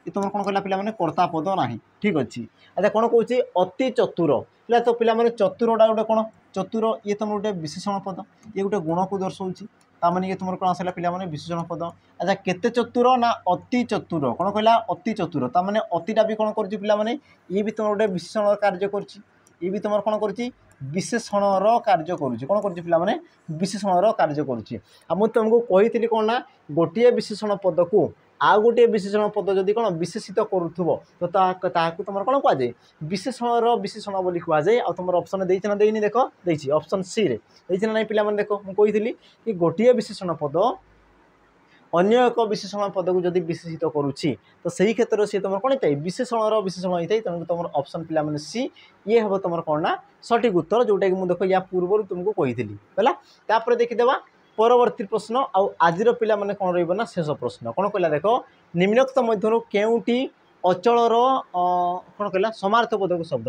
तुम कौन कहला पे कर्ता पद ना ठीक अच्छे अच्छा कौन कौच अति चतुर तो पे चतुरटा गोटे कौन चतुर ये तुम गोटे विशेषण पद ये गोटे गुण को दर्शाऊँगी ताମାନେ ये तुम कौन आसला पे विशेषण पद अच्छा केते चतुर ना अति चतुर कौन कहला अति चतुर ताମାନେ अतिटा भी कौन कर पे ये भी तुम गोटे विशेषण कार्य कर भी तुम कौन कर विशेषणर कार्य करुँच कौन कर पे विशेषणर कार्य करुँच मुझे तुमको कही कौन ना गोटे विशेषण पद को आउ गोटे विशेषण पद जदि कौन विशेषित करूथबो तो ताकू तुम कौन कहुए विशेषणर विशेषण बोली कहुए आ तुम ऑप्शन देना ना देनी देख देती ऑप्शन सी रे देना ना पे देख मुझे कही कि गोटे विशेषण पद अन्य एक विशेषण पद को जदि विशेषित करुच्ची तो सही क्षेत्र में सी तुम कौन होता है विशेषणर विशेषण होता है तेणु तुम ऑप्शन पे सी ये हम तुम कौन ना सठिक उत्तर जोटा कि मुझे देख या पूर्व तुमको कही है देखीदे परवर्ती प्रश्न आज पिला माने कौन रहा शेष प्रश्न कौन कहला देख निम्नोक्त मध्य केउटी अचलर कौन कहला समार्थबोधक शब्द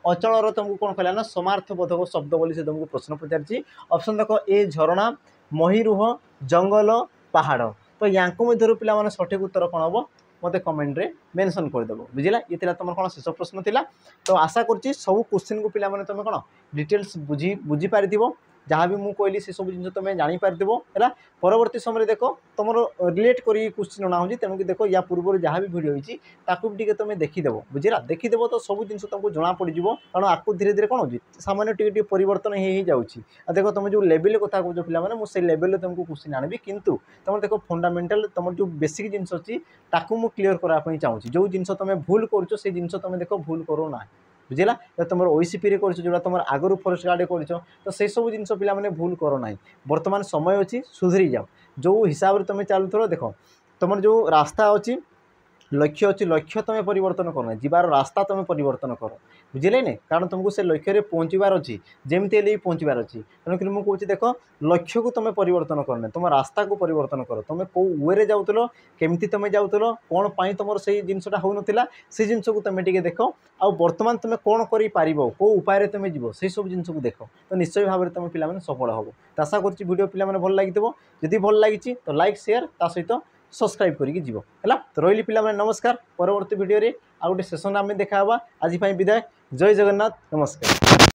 अचलर तुमको कौन कहला ना समार्थबोधक शब्द बोली से तुमको प्रश्न पचार ऑप्शन देख ए झरणा महीरुह जंगल पहाड़ तो या मध्य पिला माने सठिक उत्तर कौन हम मत कमेंट रे मेंशन करदेव बुझला ये तुम कौन शेष प्रश्न थिला तो आशा करुँच सब क्वेश्चन को पिला माने तुम कौन डिटेल्स बुझी पारि जहाँ भी मुझे कहली से सब जिन तुम जापर है परवर्ती समय देख तुम रिलेट कर क्वेश्चन अना हो तेणुक देख या पूर्व जहाँ भी भिड होती तुम देखीदेव बुझला देखीदेव तो सब जिन तुमको जना पड़ कारण आपको धीरे धीरे कौन हो सामान्य टे परिवर्तन हो जाऊँगी देख तुम जो लेवल कथा कहो पे मुझे लेवल तुमको क्वेश्चन आनी कितु तुम देख फंडामेंटाल तुम जो बेसिक जिनस अच्छी ताकू क्लीयर करने चाहूँगी जो जिन तुम भूल कर जिन तुम देख भूल करो ना बुझेगा तुम ओसीपी कर जो तुम आगु फॉरेस्ट गार्ड कर तो से सब जिन पे भूल करो ना बर्तमान समय अच्छी सुधरी जाओ जो हिसाब से तुम चलुथ देख तुम जो रास्ता अच्छी लक्ष्य अच्छी लक्ष्य तुम परिवर्तन करना जीवार रास्ता तुम परिवर्तन कर बुझे नहीं कारण तुमको से लक्ष्य पहुँचबार अच्छी जमती भी पहुँचबार अच्छी तेणुक मुझे कहूँ देख लक्ष्य को तुम परिवर्तन करना तुम रास्ता को परिवर्तन कर तुम कौ वे जाऊल केमती तुम जाऊल कौन पाई तुम से जिनसा हो नाला से जिनस को तुम टे देख आ बर्तमान तुम कौन कर कौ उपाय तुम जीव से सब जिन को देख तो निश्चय भाव में तुम पे सफल हम तो आशा कर वीडियो पे भल लगी जदि भल लगी तो लाइक शेयर ता सहित सब्सक्राइब करके जीव है तो रही पे नमस्कार परवर्ती वीडियो रे आ गोटे सेशन आम देखा आज विदाय जय जगन्नाथ नमस्कार।